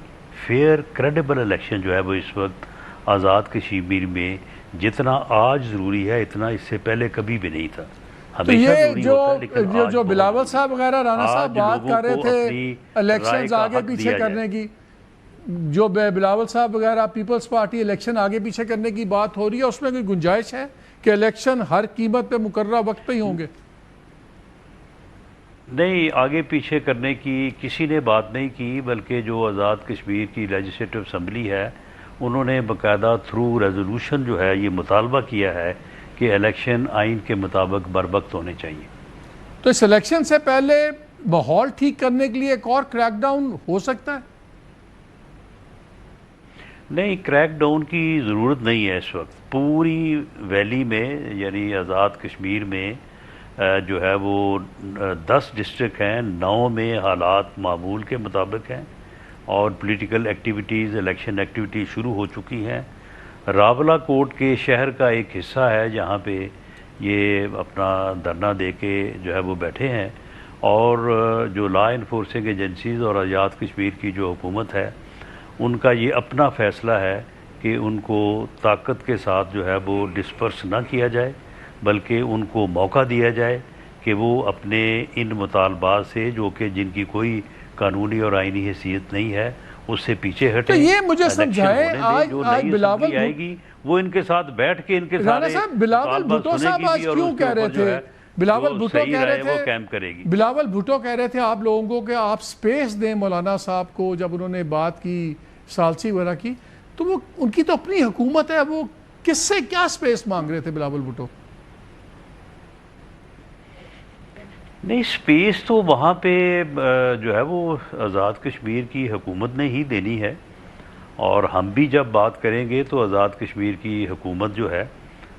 فیئر کریڈیبل الیکشن جو ہے وہ اس وقت آزاد کشمیر میں جتنا آج ضروری ہے اتنا اس سے پہلے کبھی بھی نہیں تھا. تو یہ جو بلاول صاحب وغیرہ رانا صاحب بات کر رہے تھے الیکشنز آگے پیچھے کرنے کی, جو بلاول صاحب وغیرہ پیپلز پارٹی الیکشن آگے پیچھے کرنے کی بات ہو رہی ہے, اس میں کوئی گنجائش ہے کہ الیکشن ہر قیمت پہ مقررہ وقت پہ ہی ہوں گے؟ نہیں, آگے پیچھے کرنے کی کسی نے بات نہیں کی, بلکہ جو آزاد کشمیر کی لیجسلیٹو اسمبلی ہے انہوں نے باقاعدہ تھرو ریزولوشن جو ہے یہ مطالبہ کیا ہے کہ الیکشن آئین کے مطابق بروقت ہونے چاہیے. تو اس الیکشن سے پہلے ماحول ٹھیک کرنے کے لیے ایک اور کریک ڈاؤن ہو سکتا ہے؟ نہیں, کریک ڈاؤن کی ضرورت نہیں ہے اس وقت. پوری ویلی میں یعنی آزاد کشمیر میں جو ہے وہ 10 ڈسٹرکٹ ہیں, 9 میں حالات معمول کے مطابق ہیں اور پولیٹیکل ایکٹیویٹیز الیکشن ایکٹیویٹیز شروع ہو چکی ہیں. راولہ کوٹ کے شہر کا ایک حصہ ہے جہاں پہ یہ اپنا دھرنا دے کے جو ہے وہ بیٹھے ہیں, اور جو لا انفورسنگ ایجنسیز اور آزاد کشمیر کی جو حکومت ہے ان کا یہ اپنا فیصلہ ہے کہ ان کو طاقت کے ساتھ جو ہے وہ ڈسپرس نہ کیا جائے, بلکہ ان کو موقع دیا جائے کہ وہ اپنے ان مطالبات سے جو کہ جن کی کوئی قانونی اور آئینی حیثیت نہیں ہے اس سے پیچھے ہٹیں. تو یہ مجھے سمجھائیں, آج بلاول آئے گی وہ ان کے ساتھ بیٹھ کے ان کے ساتھ بلاول بھٹو صاحب آج کیوں کہہ رہے تھے, بلاول بھٹو کہہ رہے تھے, کیمپ کرے گی. بلاول بھٹو کہہ رہے تھے آپ لوگوں کو کہ آپ سپیس دیں مولانا صاحب کو, جب انہوں نے بات کی ثالثی وغیرہ کی, تو وہ ان کی تو اپنی حکومت ہے, وہ کس سے کیا سپیس مانگ رہے تھے بلاول بھٹو؟ نہیں، سپیس تو وہاں پہ جو ہے وہ آزاد کشمیر کی حکومت نے ہی دینی ہے، اور ہم بھی جب بات کریں گے تو آزاد کشمیر کی حکومت جو ہے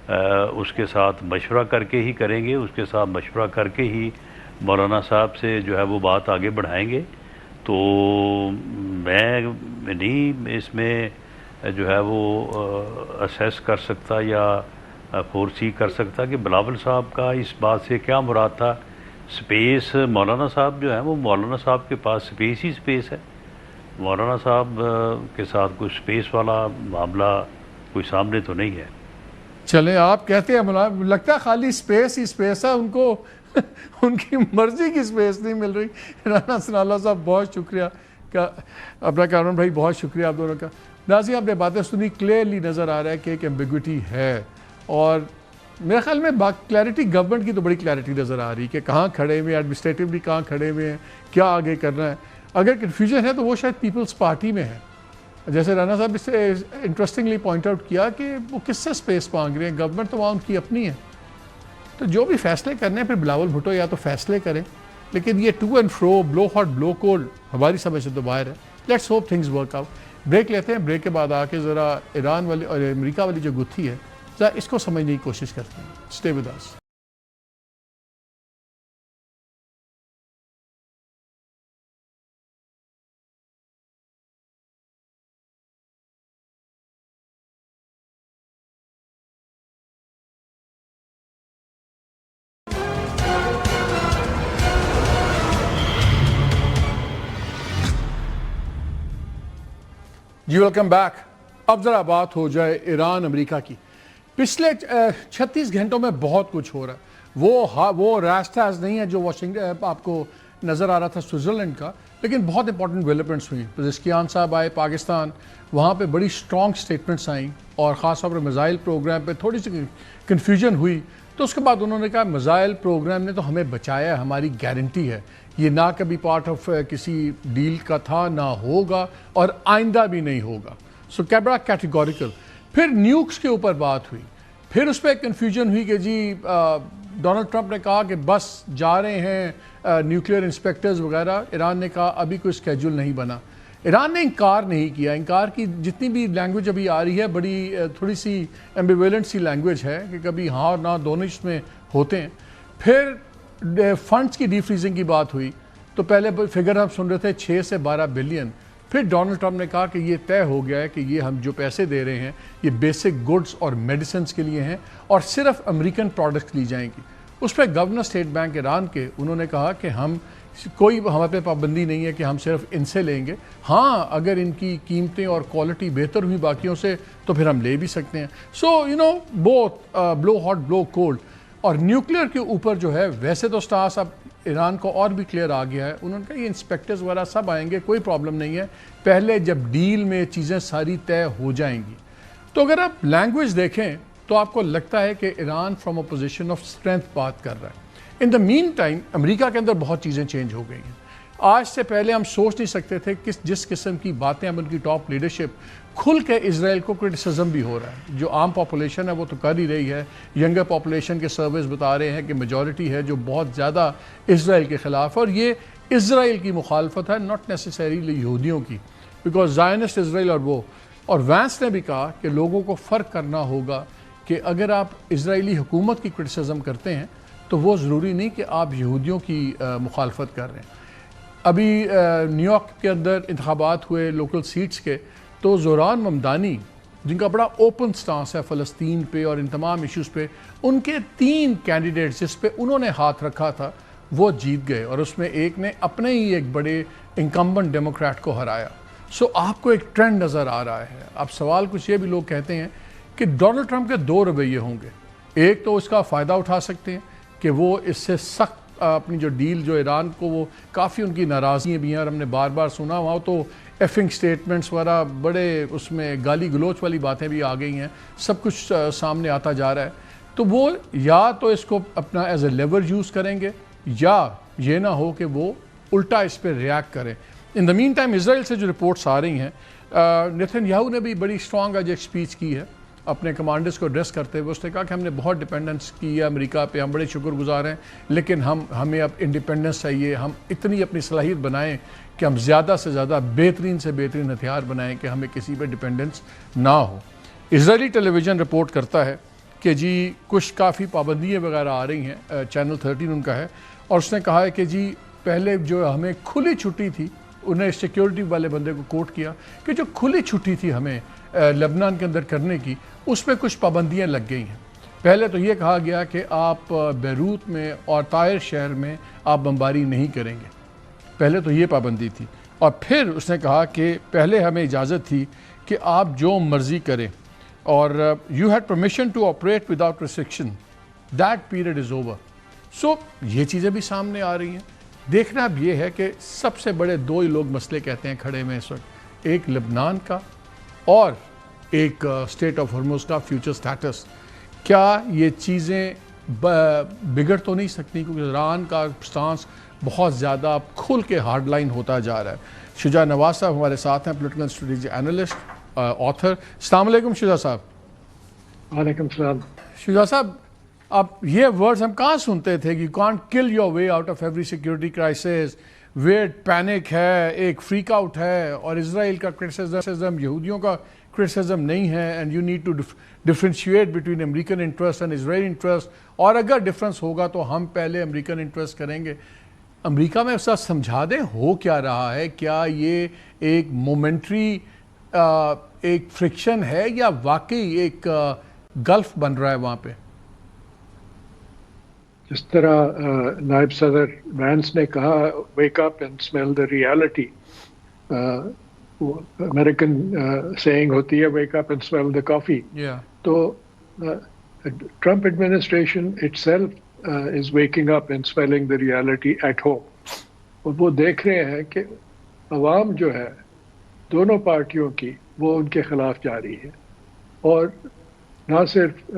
اس کے ساتھ مشورہ کر کے ہی کریں گے، اس کے ساتھ مشورہ کر کے ہی مولانا صاحب سے جو ہے وہ بات آگے بڑھائیں گے. تو میں نہیں اس میں جو ہے وہ اسیس کر سکتا یا فورسی کر سکتا کہ بلاول صاحب کا اس بات سے کیا مراد تھا. سپیس مولانا صاحب جو ہیں وہ مولانا صاحب کے پاس سپیس ہی سپیس ہے. مولانا صاحب کے ساتھ کوئی سپیس والا معاملہ کوئی سامنے تو نہیں ہے. چلیں آپ کہتے ہیں لگتا ہے خالی سپیس ہی سپیس ہے، ان کو ان کی مرضی کی سپیس نہیں مل رہی. رانا ثناءاللہ صاحب بہت شکریہ کا، اپنا کامران بھائی بہت شکریہ آپ دونوں کا. ناظرین آپ نے باتیں سنی، کلیئرلی نظر آ رہا ہے کہ ایک ایمبیگوٹی ہے، اور میرے خیال میں کلیئرٹی گورنمنٹ کی تو بڑی کلیئرٹی نظر آ رہی ہے کہ کہاں کھڑے ہوئے ایڈمنسٹریٹولی، کہاں کھڑے ہوئے ہیں، کیا آگے کرنا ہے. اگر کنفیوژن ہے تو وہ شاید پیپلز پارٹی میں ہے. جیسے رانا صاحب اس سے انٹرسٹنگلی پوائنٹ آؤٹ کیا کہ وہ کس سے سپیس مانگ رہے ہیں، گورنمنٹ تو وہاں ان کی اپنی ہے. تو جو بھی فیصلے کرنے ہیں پھر بلاول بھٹو یا تو فیصلے کریں، لیکن یہ ٹو اینڈ فرو، بلو ہاٹ بلو کولڈ ہماری سمجھ سے تو باہر ہے. Let's hope things work out. Break لیتے ہیں، بریک کے بعد آ کے ذرا ایران والی اور امریکہ والی جو گتھی ہے ذرا اس کو سمجھنے کی کوشش کرتے ہیں. Stay with us. جی ویلکم بیک. اب ذرا بات ہو جائے ایران امریکہ کی. پچھلے 36 گھنٹوں میں بہت کچھ ہو رہا ہے. وہ ریسٹاز نہیں ہے جو واشنگٹن آپ کو نظر آ رہا تھا سوئٹزرلینڈ کا، لیکن بہت امپورٹنٹ ڈیولپمنٹس ہوئی. پزشکیان صاحب آئے پاکستان، وہاں پہ بڑی اسٹرانگ سٹیٹمنٹس آئیں، اور خاص طور پر میزائل پروگرام پہ تھوڑی سی کنفیوژن ہوئی. تو اس کے بعد انہوں نے کہا میزائل پروگرام نے تو ہمیں بچایا، ہماری گارنٹی ہے، یہ نہ کبھی پارٹ آف کسی ڈیل کا تھا، نہ ہوگا، اور آئندہ بھی نہیں ہوگا. سو بڑا کیٹیگوریکل. پھر نیوکس کے اوپر بات ہوئی، پھر اس پہ کنفیوژن ہوئی کہ جی ڈونلڈ ٹرمپ نے کہا کہ بس جا رہے ہیں نیوکلیئر انسپیکٹرز وغیرہ. ایران نے کہا ابھی کوئی اسکیجول نہیں بنا. ایران نے انکار نہیں کیا. انکار کی جتنی بھی لینگویج ابھی آ رہی ہے بڑی تھوڑی سی ایمبیویلنٹ سی لینگویج ہے کہ کبھی ہاں اور نہ دونوں اس میں ہوتے ہیں. پھر فنڈز کی ڈی فریزنگ کی بات ہوئی، تو پہلے فگر ہم سن رہے تھے 6 سے 12 بلین. پھر ڈونلڈ ٹرمپ نے کہا کہ یہ طے ہو گیا ہے کہ یہ ہم جو پیسے دے رہے ہیں یہ بیسک گڈز اور میڈیسنز کے لیے ہیں، اور صرف امریکن پروڈکٹس لی جائیں گی. اس پہ گورنر اسٹیٹ بینک ایران کے انہوں نے کہا کہ کوئی ہمارے پہ پابندی نہیں ہے کہ ہم صرف ان سے لیں گے، ہاں اگر ان کی قیمتیں اور کوالٹی بہتر ہوئی باقیوں سے تو پھر ہم لے بھی سکتے ہیں. سو بوتھ بلو ہاٹ بلو کولڈ. اور نیوکلیئر کے اوپر جو ہے ویسے تو سٹاس اب ایران کو اور بھی کلیئر آ گیا ہے. انہوں نے کہا یہ انسپیکٹرز وغیرہ سب آئیں گے، کوئی پرابلم نہیں ہے، پہلے جب ڈیل میں چیزیں ساری طے ہو جائیں گی. تو اگر آپ لینگویج دیکھیں تو آپ کو لگتا ہے کہ Iran from a position of strength بات کر رہا ہے. ان دا مین ٹائم امریکہ کے اندر بہت چیزیں چینج ہو گئی ہیں. آج سے پہلے ہم سوچ نہیں سکتے تھے کہ جس قسم کی باتیں اب ان کی ٹاپ لیڈرشپ کھل کے اسرائیل کو کرٹیسزم بھی ہو رہا ہے. جو عام پاپولیشن ہے وہ تو کر ہی رہی ہے. ینگر پاپولیشن کے سرویز بتا رہے ہیں کہ میجورٹی ہے جو بہت زیادہ اسرائیل کے خلاف، اور یہ اسرائیل کی مخالفت ہے، ناٹ نیسیسریلی یہودیوں کی، بیکاز زائنسٹ اسرائیل. اور وینس نے بھی کہا کہ لوگوں کو فرق کرنا ہوگا کہ اگر آپ اسرائیلی حکومت کی کرٹیسزم کرتے ہیں تو وہ ضروری نہیں کہ آپ یہودیوں کی مخالفت کر رہے ہیں. ابھی نیو یارک کے اندر انتخابات ہوئے لوکل سیٹس کے، تو زوران ممدانی جن کا بڑا اوپن سٹانس ہے فلسطین پہ اور ان تمام ایشوز پہ، ان کے 3 کینڈیڈیٹس جس پہ انہوں نے ہاتھ رکھا تھا وہ جیت گئے، اور اس میں ایک نے اپنے ہی ایک بڑے انکمبنٹ ڈیموکریٹ کو ہرایا. سو آپ کو ایک ٹرینڈ نظر آ رہا ہے. اب سوال کچھ یہ بھی لوگ کہتے ہیں کہ ڈونلڈ ٹرمپ کے 2 رویے ہوں گے. ایک تو اس کا فائدہ اٹھا سکتے ہیں کہ وہ اس سے سخت اپنی جو ڈیل جو ایران کو، وہ کافی ان کی ناراضیاں بھی ہیں، اور ہم نے بار بار سنا وہاں تو ایفنگ سٹیٹمنٹس وغیرہ بڑے اس میں گالی گلوچ والی باتیں بھی آ گئی ہیں، سب کچھ سامنے آتا جا رہا ہے. تو وہ یا تو اس کو اپنا ایز اے لیور یوز کریں گے، یا یہ نہ ہو کہ وہ الٹا اس پہ ریاکٹ کریں. ان دا مین ٹائم اسرائیل سے جو رپورٹس آ رہی ہیں، نیتن یاہو نے بھی بڑی اسٹرانگ آج ایک سپیچ کی ہے، اپنے کمانڈرز کو ایڈریس کرتے ہوئے اس نے کہا کہ ہم نے بہت ڈپینڈنس کی ہے امریکہ پہ، ہم بڑے شکر گزار ہیں، لیکن ہمیں اب انڈیپینڈنس چاہیے، ہم اتنی اپنی صلاحیت بنائیں کہ ہم زیادہ سے زیادہ بہترین سے بہترین ہتھیار بنائیں کہ ہمیں کسی پہ ڈپینڈنس نہ ہو۔ اسرائیلی ٹیلی ویژن رپورٹ کرتا ہے کہ جی کچھ کافی پابندیاں وغیرہ آ رہی ہیں، چینل 13 ان کا ہے، اور اس نے کہا ہے کہ جی پہلے جو ہمیں کھلی چھٹی تھی، انہیں سیکیورٹی والے بندے کو کوٹ کیا کہ جو کھلی چھٹی تھی ہمیں لبنان کے اندر کرنے کی، اس پہ کچھ پابندیاں لگ گئی ہیں۔ پہلے تو یہ کہا گیا کہ آپ بیروت میں اور طائر شہر میں آپ بمباری نہیں کریں گے، پہلے تو یہ پابندی تھی، اور پھر اس نے کہا کہ پہلے ہمیں اجازت تھی کہ آپ جو مرضی کریں، اور you had permission to operate without restriction, that period is over. So یہ چیزیں بھی سامنے آ رہی ہیں۔ دیکھنا اب یہ ہے کہ سب سے بڑے دو ہی لوگ مسئلے کہتے ہیں کھڑے میں اس وقت، ایک لبنان کا اور ایک اسٹیٹ آف ہرمز کا فیوچر سٹیٹس۔ کیا یہ چیزیں بگڑ تو نہیں سکتی، کیونکہ ایران کا سٹانس بہت زیادہ اب کھل کے ہارڈ لائن ہوتا جا رہا ہے۔ شجاع نواز صاحب ہمارے ساتھ ہیں، پولیٹیکل اسٹریٹجی اینالسٹ، آتھر۔ السلام علیکم شجاع صاحب۔ وعلیکم السلام۔ شجاع صاحب، اب یہ ورڈز ہم کہاں سنتے تھے کہ you can't kill your way out of every security crisis, weird panic ہے، ایک فریک آؤٹ ہے، اور اسرائیل کا کرٹیسزم یہودیوں کا کرٹیسزم نہیں ہے، and you need to differentiate between American interest and Israel interest, اور اگر ڈفرینس ہوگا تو ہم پہلے امریکن انٹرسٹ کریں گے۔ امریکہ میں اس کا سمجھا دیں ہو کیا رہا ہے، کیا یہ ایک مومنٹری ایک فرکشن ہے یا واقعی ایک گلف بن رہا ہے وہاں پہ؟ جس طرح نائب صدر وینس نے کہا wake up and smell the reality, American saying ہوتی ہے wake up and smell the coffee, تو Trump administration itself is waking up and smelling the reality at home, اور وہ دیکھ رہے ہیں کہ عوام جو ہے دونوں پارٹیوں کی وہ ان کے خلاف جا رہی ہے، اور نہ صرف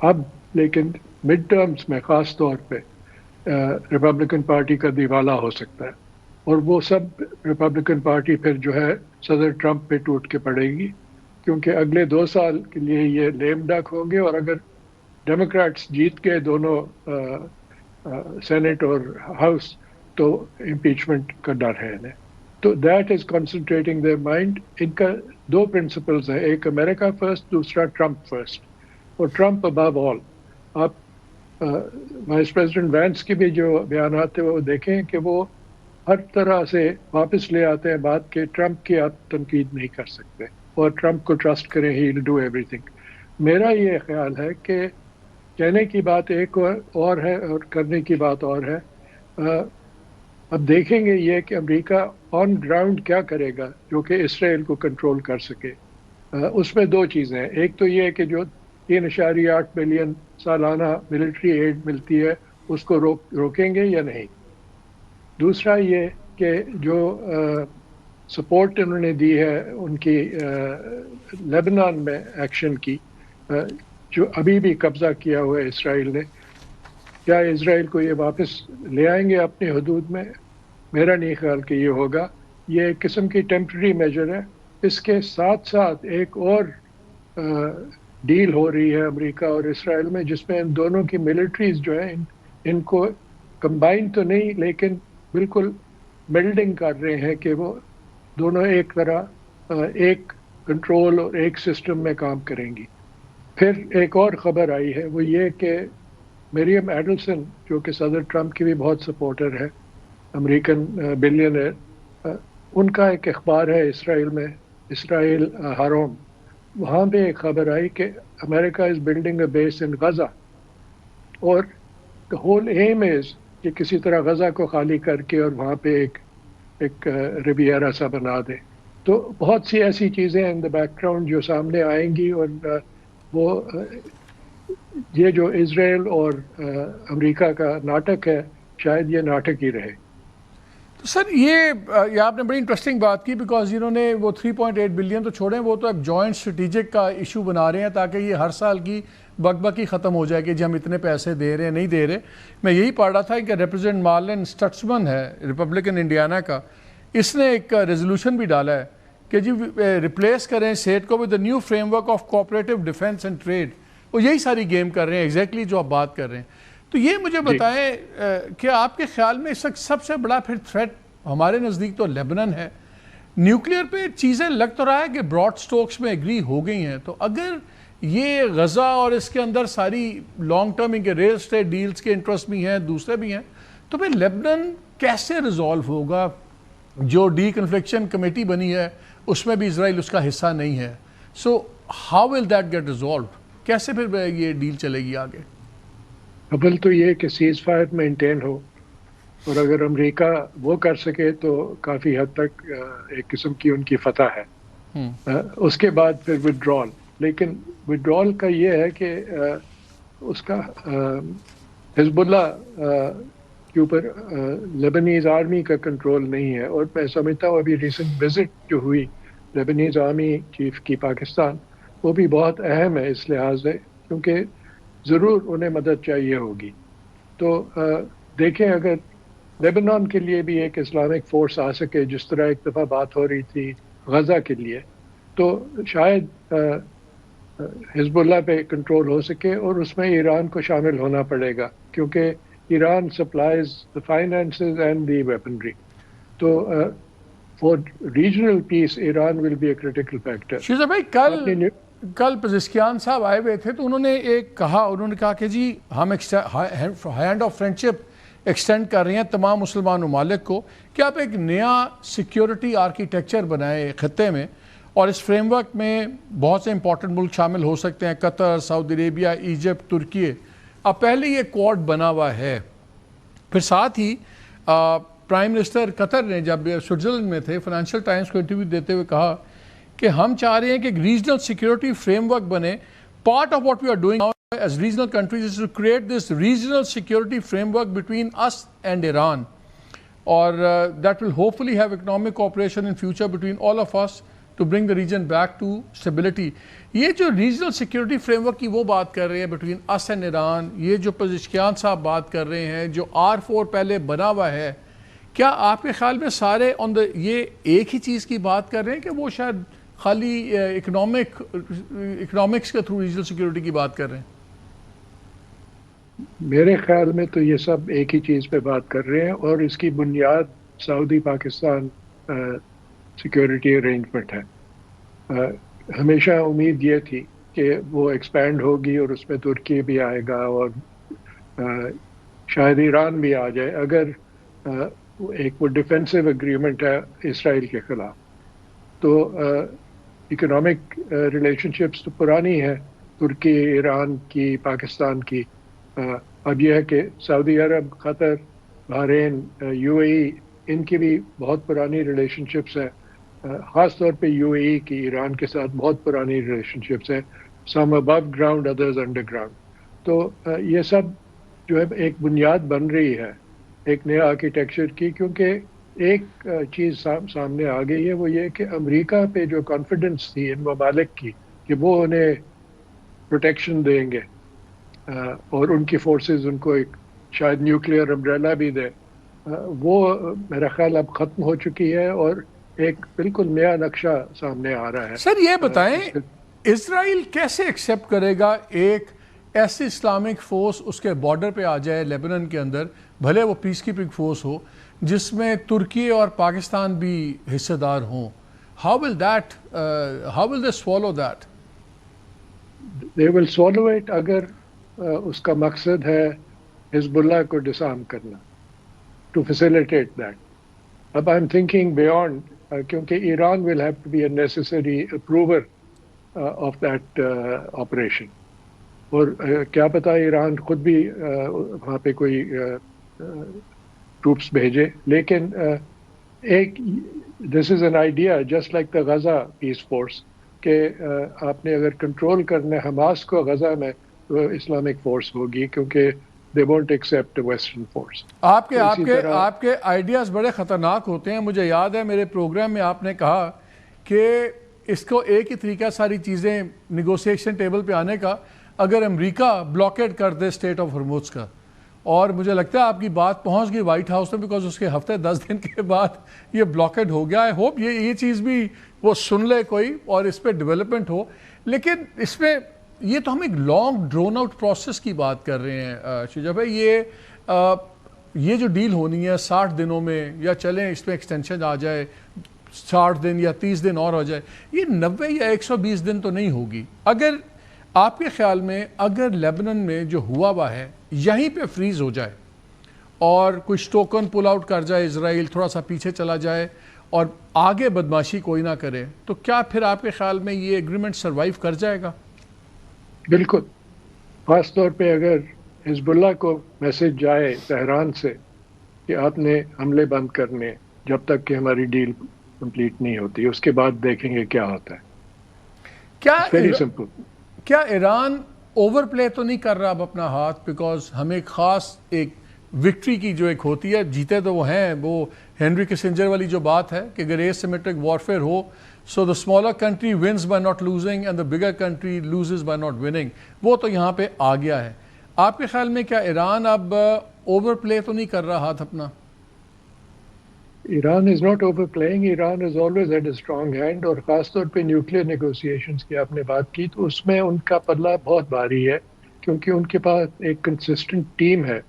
اب لیکن مڈ ٹرمز میں خاص طور پہ ریپبلکن پارٹی کا دیوالا ہو سکتا ہے، اور وہ سب ریپبلکن پارٹی پھر جو ہے صدر ٹرمپ پہ ٹوٹ کے پڑے گی، کیونکہ اگلے 2 سال کے لیے یہ لیم ڈک ہوں گے، اور اگر ڈیموکریٹس جیت گئے دونوں سینٹ اور ہاؤس تو امپیچمنٹ کا ڈر ہے انہیں، تو that is concentrating their mind. ان کا 2 پرنسپلز ہیں، ایک امریکہ فرسٹ، دوسرا ٹرمپ فرسٹ، اور ٹرمپ ابو آل۔ آپ وائس پریزیڈنٹ وینس کے بھی جو بیانات ہیں وہ دیکھیں کہ وہ ہر طرح سے واپس لے آتے ہیں بات کہ ٹرمپ کی آپ تنقید نہیں کر سکتے، اور ٹرمپ کو ٹرسٹ کریں، ہی ول ڈو ایوری تھنگ۔ میرا یہ خیال ہے کہ کہنے کی بات ایک اور ہے اور کرنے کی بات اور ہے۔ اب دیکھیں گے یہ کہ امریکہ آن گراؤنڈ کیا کرے گا جو کہ اسرائیل کو کنٹرول کر سکے۔ اس میں 2 چیزیں ہیں، ایک تو یہ کہ جو 3.8 بلین سالانہ ملٹری ایڈ ملتی ہے اس کو روکیں گے یا نہیں، دوسرا یہ کہ جو سپورٹ انہوں نے دی ہے ان کی لبنان میں ایکشن کی، جو ابھی بھی قبضہ کیا ہوا ہے اسرائیل نے، کیا اسرائیل کو یہ واپس لے آئیں گے اپنی حدود میں؟ میرا نہیں خیال کہ یہ ہوگا، یہ ایک قسم کی ٹیمپرری میجر ہے۔ اس کے ساتھ ساتھ ایک اور ڈیل ہو رہی ہے امریکہ اور اسرائیل میں، جس میں ان دونوں کی ملٹریز جو ہیں ان کو کمبائن تو نہیں لیکن بالکل بلڈنگ کر رہے ہیں کہ وہ دونوں ایک طرح ایک کنٹرول اور ایک سسٹم میں کام کریں گی۔ پھر ایک اور خبر آئی ہے، وہ یہ کہ مریم ایڈلسن جو کہ صدر ٹرمپ کی بھی بہت سپورٹر ہے، امریکن بلینئر، ان کا ایک اخبار ہے اسرائیل میں، اسرائیل ہاروم، وہاں پہ ایک خبر آئی کہ امریکہ از بلڈنگ اے بیس ان غزہ، اور دا ہول ایم از کہ کسی طرح غزہ کو خالی کر کے اور وہاں پہ ایک ریویرا سا بنا دے۔ تو بہت سی ایسی چیزیں ان دا بیک گراؤنڈ جو سامنے آئیں گی، اور وہ یہ جو اسرائیل اور امریکہ کا ناٹک ہے شاید یہ ناٹک ہی رہے۔ تو سر یہ آپ نے بڑی انٹرسٹنگ بات کی، بیکاز انہوں نے وہ 3.8 بلین تو چھوڑیں، وہ تو ایک جوائنٹ اسٹریٹجک کا ایشو بنا رہے ہیں تاکہ یہ ہر سال کی بکبکی ختم ہو جائے کہ جی ہم اتنے پیسے دے رہے ہیں نہیں دے رہے۔ میں یہی پڑھ رہا تھا کہ ریپرزینٹ مارلن سٹٹسمن ہے ریپبلکن انڈیانا کا، اس نے ایک ریزولوشن بھی ڈالا ہے کہ جی ریپلیس کریں سیٹ کو with the new framework of cooperative defence and trade. وہ یہی ساری گیم کر رہے ہیں ایگزیکٹلی جو آپ بات کر رہے ہیں. تو یہ مجھے بتائیں کہ آپ کے خیال میں اس وقت سب سے بڑا پھر تھریٹ ہمارے نزدیک تو لیبنن ہے. نیوکلیئر پہ چیزیں لگ تو رہا ہے کہ براڈ سٹوکس میں ایگری ہو گئی ہیں, تو اگر یہ غزہ اور اس کے اندر ساری لانگ ٹرم ان کے ریل اسٹیٹ ڈیلز کے انٹرسٹ بھی ہیں, دوسرے بھی ہیں, تو پھر لیبنن کیسے ریزالو ہوگا؟ جو ڈی کنفلکشن کمیٹی بنی ہے اس میں بھی اسرائیل اس کا حصہ نہیں ہے. So how will that get resolved? کیسے پھر یہ ڈیل چلے گی آگے؟ قبل تو یہ کہ سیز فائر مینٹین ہو, اور اگر امریکہ وہ کر سکے تو کافی حد تک ایک قسم کی ان کی فتح ہے. اس کے بعد پھر وڈرال. لیکن وڈرال کا یہ ہے کہ اس کا حزب اللہ کے اوپر لیبنیز آرمی کا کنٹرول نہیں ہے. اور میں سمجھتا ہوں ابھی ریسنٹ وزٹ جو ہوئی لیبنیز آرمی چیف کی پاکستان, وہ بھی بہت اہم ہے اس لحاظ سے, کیونکہ ضرور انہیں مدد چاہیے ہوگی. تو دیکھیں اگر لیبنان کے لیے بھی ایک اسلامک فورس آ سکے, جس طرح ایک دفعہ بات ہو رہی تھی غزہ کے لیے, تو شاید حزب اللہ پہ کنٹرول ہو سکے, اور اس میں ایران کو شامل ہونا پڑے گا, کیونکہ Iran supplies the finances and the weaponry. تو for regional peace Iran will be a critical factor. Shiza بھائی کل پزشکیان صاحب آئے ہوئے تھے, تو انہوں نے کہا کہ جی ہم ہینڈ آف فرینڈشپ ایکسٹینڈ کر رہے ہیں تمام مسلمان ممالک کو کہ آپ ایک نیا سیکیورٹی آرکیٹیکچر بنائیں خطے میں, اور اس فریم ورک میں بہت سے امپورٹنٹ ملک شامل ہو سکتے ہیں, قطر, سعودی عربیہ, ایجپٹ, ترکی. اب پہلے یہ کوڈ بنا ہوا ہے. پھر ساتھ ہی پرائم منسٹر قطر نے جب سوئٹزرلینڈ میں تھے فائنینشیل ٹائمز کو انٹرویو دیتے ہوئے کہا کہ ہم چاہ رہے ہیں کہ ایک ریجنل سیکیورٹی فریم ورک بنے. Part of what we are doing as regional countries is to create this regional security framework between us and Iran, or that will hopefully have economic cooperation in future between all of us to bring the region back to stability. یہ جو regional security framework کی وہ بات کر رہے ہیں between us and Iran, یہ جو پزشکیان صاحب بات کر رہے ہیں, جو R4 پہلے بنا ہوا ہے, کیا آپ کے خیال میں سارے یہ ایک ہی چیز کی بات کر رہے ہیں کہ وہ شاید خالی اکنامکس کے تھرو ریجنل سیکورٹی کی بات کر رہے ہیں؟ میرے خیال میں تو یہ سب ایک ہی چیز پہ بات کر رہے ہیں, اور اس کی بنیاد سعودی پاکستان سیکیورٹی ارینجمنٹ ہے. ہمیشہ امید یہ تھی کہ وہ ایکسپینڈ ہوگی اور اس میں ترکی بھی آئے گا اور شاید ایران بھی آ جائے, اگر ایک وہ ڈیفینسو اگریمنٹ ہے اسرائیل کے خلاف. تو اکنامک ریلیشن شپس تو پرانی ہے ترکی, ایران کی, پاکستان کی. اب یہ ہے کہ سعودی عرب, قطر, بحرین, یو اے ای, ان کی بھی بہت پرانی ریلیشن شپس ہیں. خاص طور پہ یو اے ای کی ایران کے ساتھ بہت پرانی ریلیشن شپس ہیں, سم ابو گراؤنڈ ادرز انڈر گراؤنڈ. تو یہ سب جو ہے ایک بنیاد بن رہی ہے ایک نیا آرکیٹیکچر کی, کیونکہ ایک چیز سامنے آ گئی ہے, وہ یہ کہ امریکہ پہ جو کانفیڈنس تھی ان ممالک کی کہ وہ انہیں پروٹیکشن دیں گے اور ان کی فورسز ان کو ایک شاید نیوکلیئر امبریلا بھی دے, وہ میرا خیال اب ختم ہو چکی ہے, اور ایک بالکل نیا نقشہ سامنے آ رہا ہے. سر یہ بتائیں اسرائیل کیسے ایکسیپٹ کرے گا ایک ایسی اسلامک فورس اس کے بارڈر پہ آ جائے لیبنن کے اندر, بھلے وہ پیس کیپنگ فورس ہو, جس میں ترکی اور پاکستان بھی حصے دار ہوں؟ How will they swallow that? They will swallow it اگر اس کا مقصد ہے حزب اللہ کو ڈسارم کرنا, to facilitate that. اب I'm thinking beyond, کیونکہ Iran will have to be a necessary approver of that operation. اور کیا پتا ایران خود بھی وہاں پہ کوئی ٹروپس بھیجے, لیکن ایک this is an idea just like the Gaza peace force, کہ آپ نے اگر کنٹرول کرنا ہے حماس کو غزہ میں تو اسلامک فورس ہوگی, کیونکہ they won't accept a western force. آپ کے آئیڈیاز بڑے خطرناک ہوتے ہیں. مجھے یاد ہے میرے پروگرام میں آپ نے کہا کہ اس کو ایک ہی طریقہ ساری چیزیں نیگوسیشن ٹیبل پہ آنے کا, اگر امریکہ بلاکیڈ کر دے اسٹیٹ آف ہرموز کا, اور مجھے لگتا ہے آپ کی بات پہنچ گئی وائٹ ہاؤس میں، بیکاز اس کے ہفتے 10 دن کے بعد یہ بلاکڈ ہو گیا. آئی ہوپ یہ چیز بھی وہ سن لے کوئی اور اس پہ ڈیولپمنٹ ہو. لیکن اس میں یہ تو ہم ایک لانگ ڈرون آؤٹ پروسیس کی بات کر رہے ہیں شجاع بھائی. یہ جو ڈیل ہونی ہے 60 دنوں میں، یا چلیں اس میں ایکسٹینشن آ جائے 60 دن یا 30 دن اور ہو جائے، یہ 90 یا 120 دن تو نہیں ہوگی. اگر آپ کے خیال میں اگر لیبنن میں جو ہوا ہے یہیں پہ فریز ہو جائے اور کچھ ٹوکن پل آؤٹ کر جائے اسرائیل، تھوڑا سا پیچھے چلا جائے اور آگے بدماشی کوئی نہ کرے، تو کیا پھر آپ کے خیال میں یہ ایگریمنٹ سروائیو کر جائے گا؟ بالکل. خاص طور پہ اگر حزب اللہ کو میسج جائے تہران سے کہ آپ نے حملے بند کرنے جب تک کہ ہماری ڈیل کمپلیٹ نہیں ہوتی، اس کے بعد دیکھیں گے کیا ہوتا ہے. Very simple. کیا ایران اوور پلے تو نہیں کر رہا اب اپنا ہاتھ؟ بیکاز ہمیں ایک خاص ایک وکٹری کی جو ایک ہوتی ہے، جیتے تو وہ ہیں، وہ ہینری کسنجر والی جو بات ہے کہ اگر ایسیمیٹرک وارفیئر ہو، so the smaller country wins by not losing and the bigger country loses by not winning. وہ تو یہاں پہ آ گیا ہے. آپ کے خیال میں کیا ایران اب اوور پلے تو نہیں کر رہا ہاتھ اپنا؟ Iran is not over playing. Iran is always had a strong hand, اور خاص طور پہ نیوکلیئر نیگوسیشنز کی آپ نے بات کی تو اس میں ان کا پلہ بہت بھاری ہے، کیونکہ ان کے پاس ایک کنسسٹنٹ ٹیم ہے،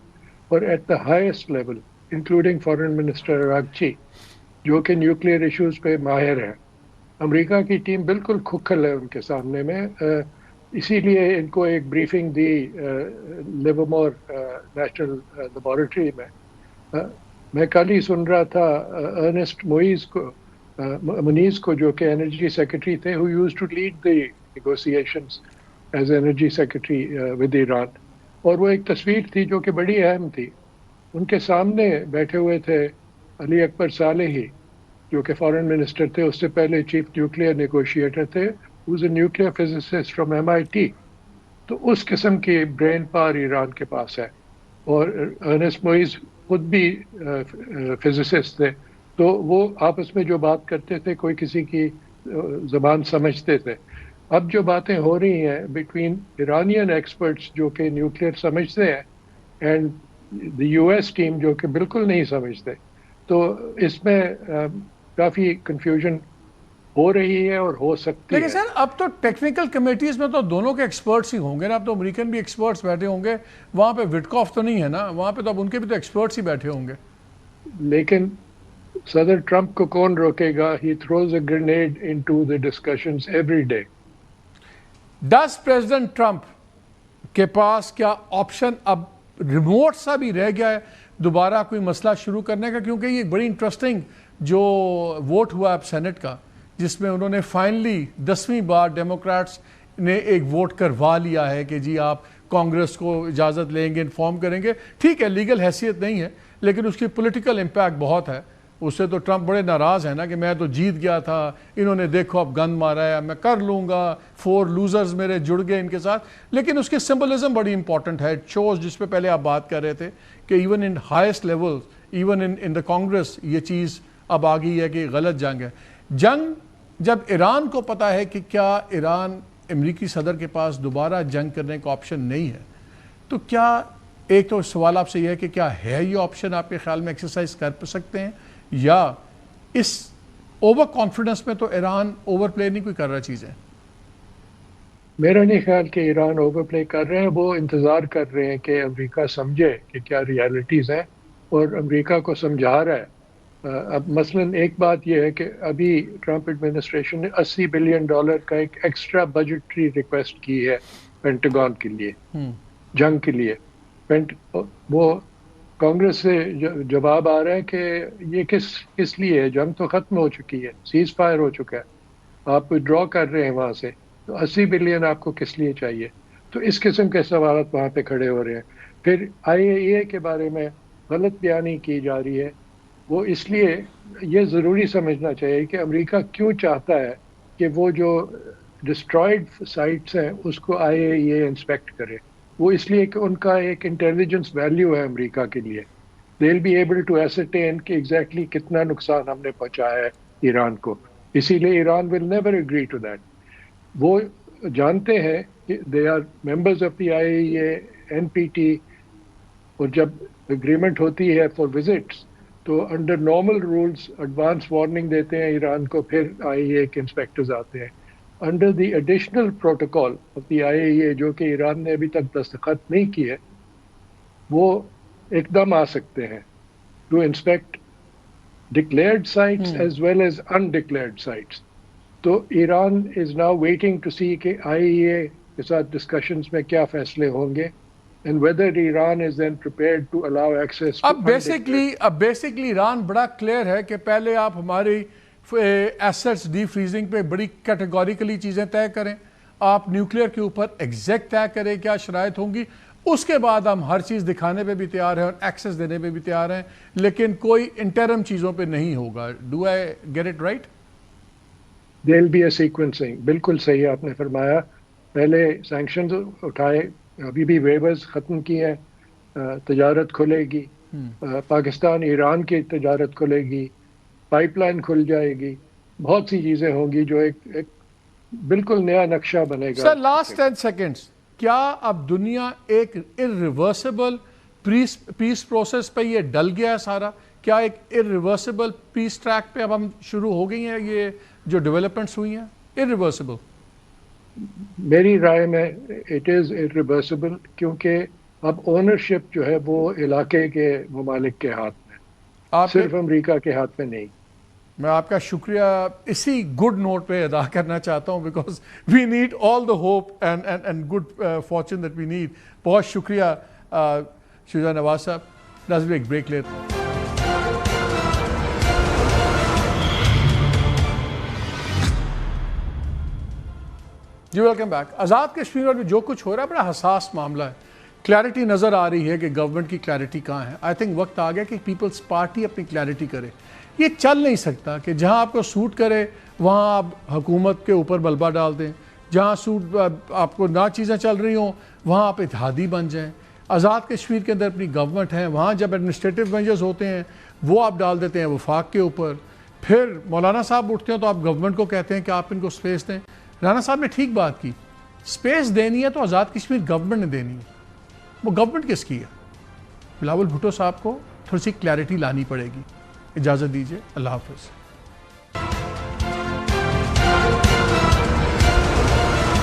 اور at the highest level including foreign minister Araghchi جو کہ نیوکلیئر ایشوز پہ ماہر ہے. امریکہ کی ٹیم بالکل کھکھل ہے ان کے سامنے میں. اسی لیے ان کو ایک بریفنگ دی لیورمور نیشنل لیبارٹری میں. میں کل ہی سن رہا تھا ارنسٹ منیز کو جو کہ انرجی سیکرٹری تھے، who used to lead the negotiations as energy secretary with Iran. اور وہ ایک تصویر تھی جو کہ بڑی اہم تھی. ان کے سامنے بیٹھے ہوئے تھے علی اکبر صالحی جو کہ فارن منسٹر تھے، اس سے پہلے چیف نیوکلیئر نیگوشیٹر تھے، who's a nuclear physicist from MIT. تو اس قسم کی برین پاور ایران کے پاس ہے. اور ارنسٹ موئز خود بھی فزسسٹ تھے، تو وہ آپس میں جو بات کرتے تھے کوئی کسی کی زبان سمجھتے تھے. اب جو باتیں ہو رہی ہیں بٹوین ایرانین ایکسپرٹس جو کہ نیوکلیئر سمجھتے ہیں and the U S team جو کہ بالکل نہیں سمجھتے، تو اس میں کافی کنفیوژن ہو رہی ہے اور ہو سکتی ہے. لیکن سر اب تو ٹیکنیکل کمیٹیز میں تو دونوں کے ایکسپرٹس ہی ہوں گے نا. اب تو امریکن بھی ایکسپرٹس بیٹھے ہوں گے وہاں پہ. وٹکاف تو نہیں ہے نا وہاں پہ، تو اب ان کے بھی تو ایکسپرٹس ہی بیٹھے ہوں گے. لیکن صدر ٹرمپ کو کون روکے گا؟ He throws a grenade into the discussions every day. Does President Trump کے پاس کیا آپشن اب ریموٹ سا بھی رہ گیا ہے دوبارہ کوئی مسئلہ شروع کرنے کا؟ کیونکہ یہ بڑی انٹرسٹنگ جو ووٹ ہوا اب سینٹ کا، جس میں انہوں نے فائنلی 10ویں بار ڈیموکریٹس نے ایک ووٹ کروا لیا ہے کہ جی آپ کانگریس کو اجازت لیں گے، انفارم کریں گے. ٹھیک ہے لیگل حیثیت نہیں ہے، لیکن اس کی پولیٹیکل امپیکٹ بہت ہے. اس سے تو ٹرمپ بڑے ناراض ہیں نا کہ میں تو جیت گیا تھا، انہوں نے دیکھو اب گند مارا ہے، میں کر لوں گا، 4 لوزرز میرے جڑ گئے ان کے ساتھ. لیکن اس کی سمبلزم بڑی امپورٹنٹ ہے. شوز جس پہ پہلے آپ بات کر رہے تھے کہ even in highest level, even in the Congress یہ چیز اب آ گئی ہے کہ غلط جنگ ہے. جنگ جب ایران کو پتا ہے کہ کیا ایران امریکی صدر کے پاس دوبارہ جنگ کرنے کا آپشن نہیں ہے، تو کیا ایک تو سوال آپ سے یہ ہے کہ کیا ہے یہ آپشن آپ کے خیال میں ایکسرسائز کر سکتے ہیں، یا اس اوور کانفیڈنس میں تو ایران اوور پلے نہیں کوئی کر رہا چیزیں؟ میرا نہیں خیال کہ ایران اوور پلے کر رہے ہیں. وہ انتظار کر رہے ہیں کہ امریکہ سمجھے کہ کیا ریالٹیز ہیں، اور امریکہ کو سمجھا رہا ہے. اب مثلا ایک بات یہ ہے کہ ابھی ٹرمپ ایڈمنسٹریشن نے $80 بلین کا ایک ایکسٹرا بجٹری ریکویسٹ کی ہے پینٹاگون کے لیے، جنگ کے لیے. وہ کانگریس سے جواب آ رہا ہے کہ یہ کس لیے ہے؟ جنگ تو ختم ہو چکی ہے، سیز فائر ہو چکا ہے، آپ ڈرا کر رہے ہیں وہاں سے، تو $80 بلین آپ کو کس لیے چاہیے؟ تو اس قسم کے سوالات وہاں پہ کھڑے ہو رہے ہیں. پھر IAEA کے بارے میں غلط بیانی کی جا رہی ہے. وہ اس لیے یہ ضروری سمجھنا چاہیے کہ امریکہ کیوں چاہتا ہے کہ وہ جو ڈسٹرائڈ سائٹس ہیں اس کو IAEA انسپیکٹ کرے. وہ اس لیے کہ ان کا ایک انٹیلیجنس ویلیو ہے امریکہ کے لیے. They will be able to ascertain کہ ایگزیکٹلی کتنا نقصان ہم نے پہنچایا ہے ایران کو. اسی لیے Iran will never agree to that. وہ جانتے ہیں کہ they are members of the IAEA, NPT, اور جب اگریمنٹ ہوتی ہے فار وزٹس تو under normal rules advance warning دیتے ہیں ایران کو، پھر IAEA کے انسپیکٹرز آتے ہیں. Under the additional protocol of the IAEA جو کہ ایران نے ابھی تک دستخط نہیں کیے، وہ ایک دم آ سکتے ہیں to inspect declared sites as well as undeclared sites. تو Iran is now waiting to see کہ IAEA کے ساتھ ڈسکشنز میں کیا فیصلے ہوں گے and whether Iran is then prepared to allow access to اب بیسکلی ایران بڑا کلیئر ہے کہ پہلے آپ ہماری ایسٹس ڈی فریزنگ پہ بڑی کیٹیگوریکلی چیزیں طے کریں، آپ نیوکلیئر کے اوپر ایگزیکٹ طے کریں کیا شرائط ہوں گی، اس کے بعد ہم ہر چیز دکھانے پہ بھی تیار ہیں اور ایکسس دینے پہ بھی تیار ہیں، لیکن کوئی انٹرم چیزوں پہ نہیں ہوگا. Do I get it right? There will be a sequencing. بالکل صحیح آپ نے فرمایا. پہلے سینکشنز اٹھائے، ابھی بھی ویورز ختم کی ہیں، تجارت کھلے گی، پاکستان ایران کی تجارت کھلے گی، پائپ لائن کھل جائے گی، بہت سی چیزیں ہوں گی جو ایک بالکل نیا نقشہ بنے گا. سر لاسٹ 10 سیکنڈز، کیا اب دنیا ایک irreversible پیس پروسیس پہ یہ ڈل گیا ہے سارا؟ کیا ایک irreversible پیس ٹریک پہ اب ہم شروع ہو گئی ہیں یہ جو ڈیولپمنٹس ہوئی ہیں irreversible؟ میری رائے میں اٹ از irreversible، کیونکہ اب اونرشپ جو ہے وہ علاقے کے ممالک کے ہاتھ میں، صرف امریکہ کے ہاتھ میں نہیں. میں آپ کا شکریہ اسی گڈ نوٹ پہ ادا کرنا چاہتا ہوں، because we need all the hope and good fortune that we need. بہت شکریہ شجاع نواز صاحب. ناظرین ایک بریک لیتے ہیں. جی ویلکم بیک. آزاد کشمیر میں جو کچھ ہو رہا ہے بڑا حساس معاملہ ہے. کلیئرٹی نظر آ رہی ہے کہ گورنمنٹ کی کلیئرٹی کہاں ہے. آئی تھنک وقت آ گیا کہ پیپلز پارٹی اپنی کلیئرٹی کرے. یہ چل نہیں سکتا کہ جہاں آپ کو سوٹ کرے وہاں آپ حکومت کے اوپر ملبہ ڈال دیں، جہاں سوٹ آپ کو نہ چیزیں چل رہی ہوں وہاں آپ اتحادی بن جائیں. آزاد کشمیر کے اندر اپنی گورنمنٹ ہے، وہاں جب ایڈمنسٹریٹو میجرز ہوتے ہیں وہ آپ ڈال دیتے ہیں وفاق کے اوپر. پھر مولانا صاحب اٹھتے ہیں تو آپ گورنمنٹ کو کہتے ہیں کہ آپ ان کو سپیس دیں. رانا صاحب نے ٹھیک بات کی، سپیس دینی ہے تو آزاد کشمیر گورنمنٹ نے دینی ہے. وہ گورنمنٹ کس کی ہے؟ بلاول بھٹو صاحب کو تھوڑی سی کلیئرٹی لانی پڑے گی. اجازت دیجیے، اللہ حافظ.